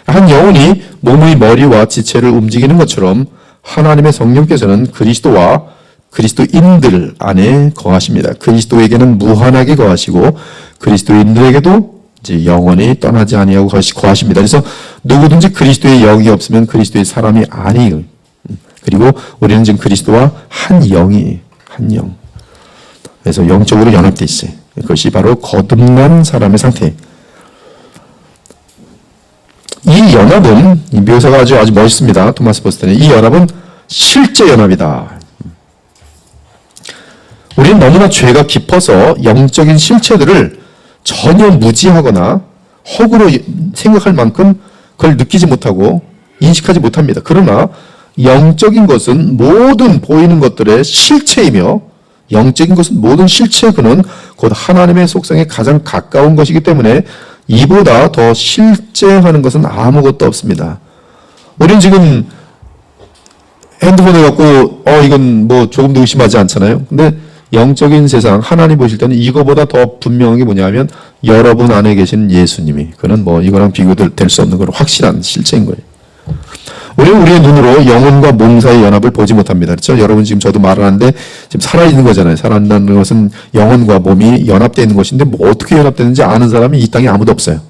S2: 한 영혼이 몸의 머리와 지체를 움직이는 것처럼 하나님의 성령께서는 그리스도와 그리스도인들 안에 거하십니다. 그리스도에게는 무한하게 거하시고 그리스도인들에게도 이제 영원히 떠나지 아니하고 거하십니다. 그래서 누구든지 그리스도의 영이 없으면 그리스도의 사람이 아니에요. 그리고 우리는 지금 그리스도와 한 영이 한 영. 그래서 영적으로 연합돼 있어요. 그것이 바로 거듭난 사람의 상태. 이 연합은 이 묘사가 아주 멋있습니다. 토마스 보스턴의 이 연합은 실제 연합이다. 우리는 너무나 죄가 깊어서 영적인 실체들을 전혀 무지하거나 허구로 생각할 만큼 그걸 느끼지 못하고 인식하지 못합니다. 그러나 영적인 것은 모든 보이는 것들의 실체이며 영적인 것은 모든 실체의 근원 곧 하나님의 속성에 가장 가까운 것이기 때문에 이보다 더 실제하는 것은 아무것도 없습니다. 우리는 지금 핸드폰을 갖고 이건 뭐 조금도 의심하지 않잖아요. 근데 영적인 세상 하나님 보실 때는 이거보다 더 분명한 게 뭐냐면 여러분 안에 계신 예수님이 그는 뭐 이거랑 비교될 수 없는 그런 확실한 실체인 거예요. 우리는 우리의 눈으로 영혼과 몸 사이의 연합을 보지 못합니다. 그렇죠? 여러분 지금 저도 말을 하는데 지금 살아있는 거잖아요. 살아있는 것은 영혼과 몸이 연합되어 있는 것인데 뭐 어떻게 연합되는지 아는 사람이 이 땅에 아무도 없어요.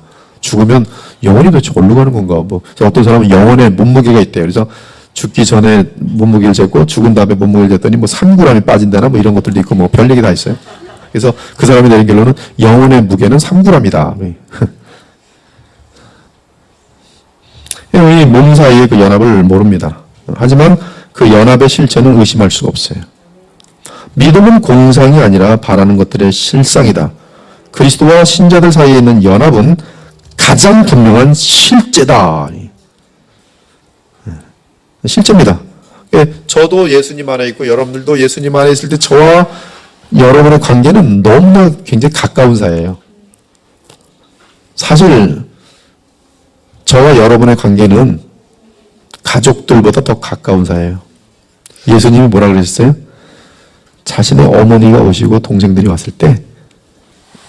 S2: 죽으면 영혼이 도대체 어디로 가는 건가? 뭐 어떤 사람은 영혼의 몸무게가 있대요. 그래서 죽기 전에 몸무게를 쟀고 죽은 다음에 몸무게를 쟀더니 뭐 3g이 빠진다나 뭐 이런 것들도 있고 뭐 별 얘기 다 있어요. 그래서 그 사람이 내린 결론은 영혼의 무게는 3g이다. 이 몸 사이의 그 연합을 모릅니다. 하지만 그 연합의 실체는 의심할 수가 없어요. 믿음은 공상이 아니라 바라는 것들의 실상이다. 그리스도와 신자들 사이에 있는 연합은 가장 분명한 실제다. 실제입니다. 저도 예수님 안에 있고 여러분들도 예수님 안에 있을 때 저와 여러분의 관계는 너무나 굉장히 가까운 사이예요. 사실 저와 여러분의 관계는 가족들보다 더 가까운 사이예요. 예수님이 뭐라 그러셨어요? 자신의 어머니가 오시고 동생들이 왔을 때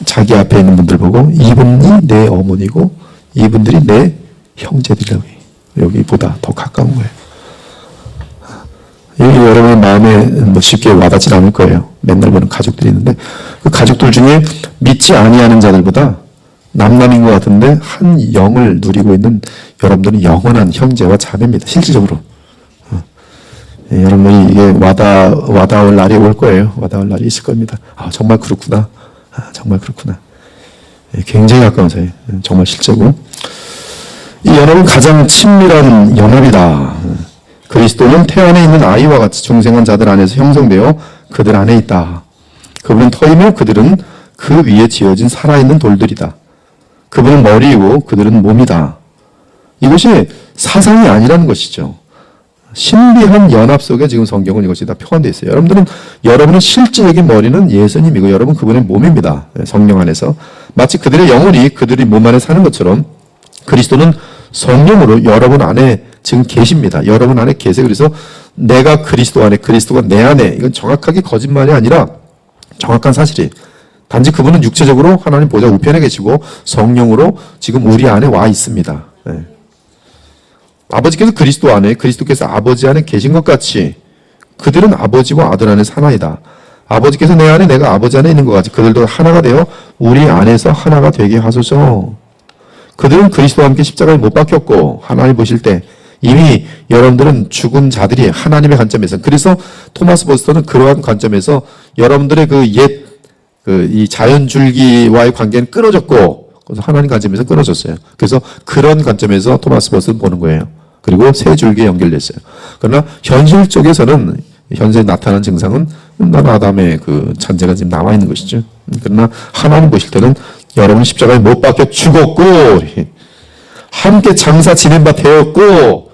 S2: 자기 앞에 있는 분들 보고 이분이 내 어머니고 이분들이 내 형제들이라고 해요. 여기보다 더 가까운 거예요. 여기 여러분의 마음에 뭐 쉽게 와닿지 않을 거예요. 맨날 보는 가족들이 있는데 그 가족들 중에 믿지 아니하는 자들보다 남남인 것 같은데 한 영을 누리고 있는 여러분들은 영원한 형제와 자매입니다. 실질적으로. 여러분들이 이게 와닿을 날이 올 거예요. 와닿을 날이 있을 겁니다. 아, 정말 그렇구나. 아, 정말 그렇구나. 굉장히 가까운 사이. 정말 실제고. 이 연합은 가장 친밀한 연합이다. 그리스도는 태 안에 있는 아이와 같이 중생한 자들 안에서 형성되어 그들 안에 있다. 그분은 터이며 그들은 그 위에 지어진 살아있는 돌들이다. 그분은 머리이고 그들은 몸이다. 이것이 사상이 아니라는 것이죠. 신비한 연합 속에 지금 성경은 이것이 다 표현되어 있어요. 여러분은 실제적인 머리는 예수님이고 여러분 그분의 몸입니다. 성령 안에서. 마치 그들의 영혼이 그들이 몸 안에 사는 것처럼 그리스도는 성령으로 여러분 안에 지금 계십니다. 여러분 안에 계세요. 그래서 내가 그리스도 안에, 그리스도가 내 안에, 이건 정확하게 거짓말이 아니라 정확한 사실이. 단지 그분은 육체적으로 하나님 보좌 우편에 계시고 성령으로 지금 우리 안에 와 있습니다. 네. 아버지께서 그리스도 안에, 그리스도께서 아버지 안에 계신 것 같이 그들은 아버지와 아들 안에 하나이다. 아버지께서 내 안에, 내가 아버지 안에 있는 것 같이 그들도 하나가 되어 우리 안에서 하나가 되게 하소서. 그들은 그리스도와 함께 십자가에 못 박혔고 하나님 보실 때 이미 여러분들은 죽은 자들이 하나님의 관점에서, 그래서 토마스 버스터는 그러한 관점에서 여러분들의 이 자연줄기와의 관계는 끊어졌고, 그래서 하나님 관점에서 끊어졌어요. 그래서 그런 관점에서 토마스 버스는 보는 거예요. 그리고 세 줄기에 연결됐어요. 그러나 현실 쪽에서는 현재 나타난 증상은 아담의 그 잔재가 지금 남아있는 것이죠. 그러나 하나님 보실 때는 여러분 십자가에 못 박혀 죽었고, 함께 장사 지낸 바 되었고,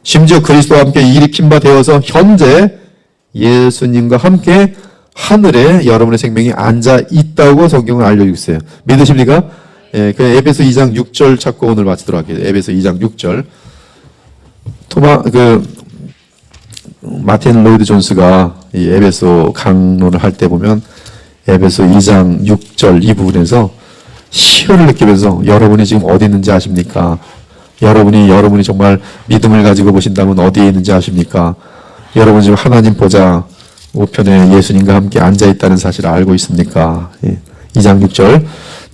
S2: 심지어 그리스도와 함께 일으킨 바 되어서 현재 예수님과 함께 하늘에 여러분의 생명이 앉아 있다고 성경은 알려주고 있어요. 믿으십니까? 예, 그 에베소 2장 6절 찾고 오늘 마치도록 할게요. 에베소 2장 6절. 마틴 로이드 존스가 이 에베소 강론을 할 때 보면 에베소 2장 6절 이 부분에서 희열을 느끼면서 여러분이 지금 어디 있는지 아십니까? 여러분이 정말 믿음을 가지고 보신다면 어디에 있는지 아십니까? 여러분 지금 하나님 보좌 우편에 예수님과 함께 앉아 있다는 사실을 알고 있습니까? 예. 2장 6절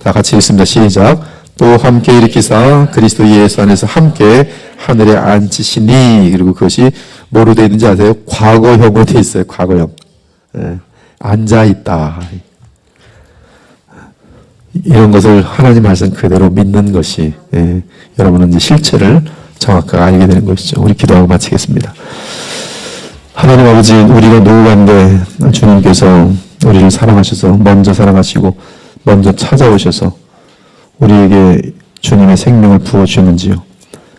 S2: 다 같이 읽습니다. 시작. 또 함께 일으키사 그리스도 예수 안에서 함께 하늘에 앉히시니, 그리고 그것이 뭐로 되어 있는지 아세요? 과거형으로 되어 있어요. 과거형. 예. 앉아 있다. 이런 것을 하나님 말씀 그대로 믿는 것이, 예, 여러분은 이제 실체를 정확하게 알게 되는 것이죠. 우리 기도하고 마치겠습니다. 하나님 아버지, 우리가 노후 가운데 주님께서 우리를 사랑하셔서 먼저 사랑하시고 먼저 찾아오셔서 우리에게 주님의 생명을 부어주셨는지요.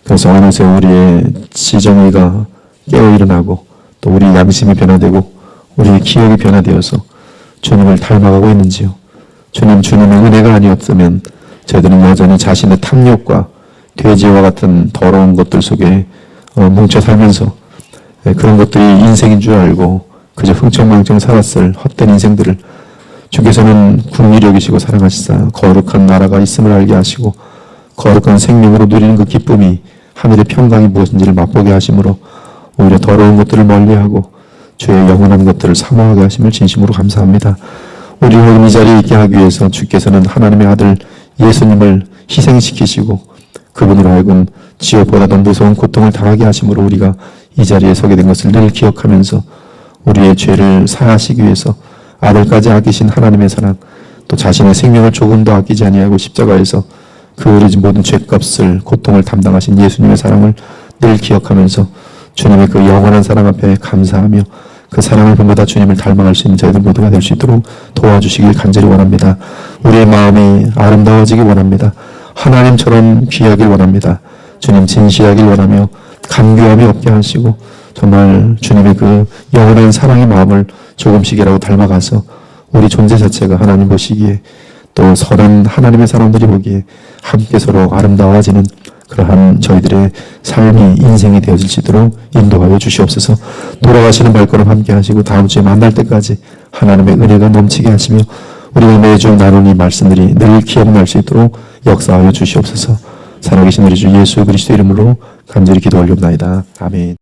S2: 그래서 어느새 우리의 지정의가 깨어 일어나고 또 우리 양심이 변화되고 우리의 기억이 변화되어서 주님을 닮아가고 있는지요. 주님의 은혜가 아니었으면 저희들은 여전히 자신의 탐욕과 돼지와 같은 더러운 것들 속에 뭉쳐 살면서 그런 것들이 인생인 줄 알고 그저 흥청망청 살았을 헛된 인생들을 주께서는 긍휼히 여기시고 사랑하시사 거룩한 나라가 있음을 알게 하시고 거룩한 생명으로 누리는 그 기쁨이 하늘의 평강이 무엇인지를 맛보게 하심으로 오히려 더러운 것들을 멀리하고 주의 영원한 것들을 사모하게 하심을 진심으로 감사합니다. 우리 오늘 이 자리에 있게 하기 위해서 주께서는 하나님의 아들 예수님을 희생시키시고 그분으로 하여금 지옥보다 더 무서운 고통을 당하게 하심으로 우리가 이 자리에 서게 된 것을 늘 기억하면서 우리의 죄를 사하시기 위해서 아들까지 아끼신 하나님의 사랑, 또 자신의 생명을 조금도 아끼지 아니하고 십자가에서 그 우리 모든 죄값을, 고통을 담당하신 예수님의 사랑을 늘 기억하면서 주님의 그 영원한 사랑 앞에 감사하며 그 사랑을 본보다 주님을 닮아갈 수 있는 저희들 모두가 될 수 있도록 도와주시길 간절히 원합니다. 우리의 마음이 아름다워지길 원합니다. 하나님처럼 귀하길 원합니다. 주님 진실하길 원하며 간교함이 없게 하시고 정말 주님의 그 영원한 사랑의 마음을 조금씩이라도 닮아가서 우리 존재 자체가 하나님 보시기에 또 선한 하나님의 사람들이 보기에 함께 서로 아름다워지는 그러한 저희들의 삶이 인생이 되어질 수 있도록 인도하여 주시옵소서. 돌아가시는 발걸음 함께 하시고 다음 주에 만날 때까지 하나님의 은혜가 넘치게 하시며 우리가 매주 나눈 이 말씀들이 늘 기억날 수 있도록 역사하여 주시옵소서. 살아계신 우리 주 예수 그리스도 이름으로 간절히 기도 올려옵나이다. 아멘.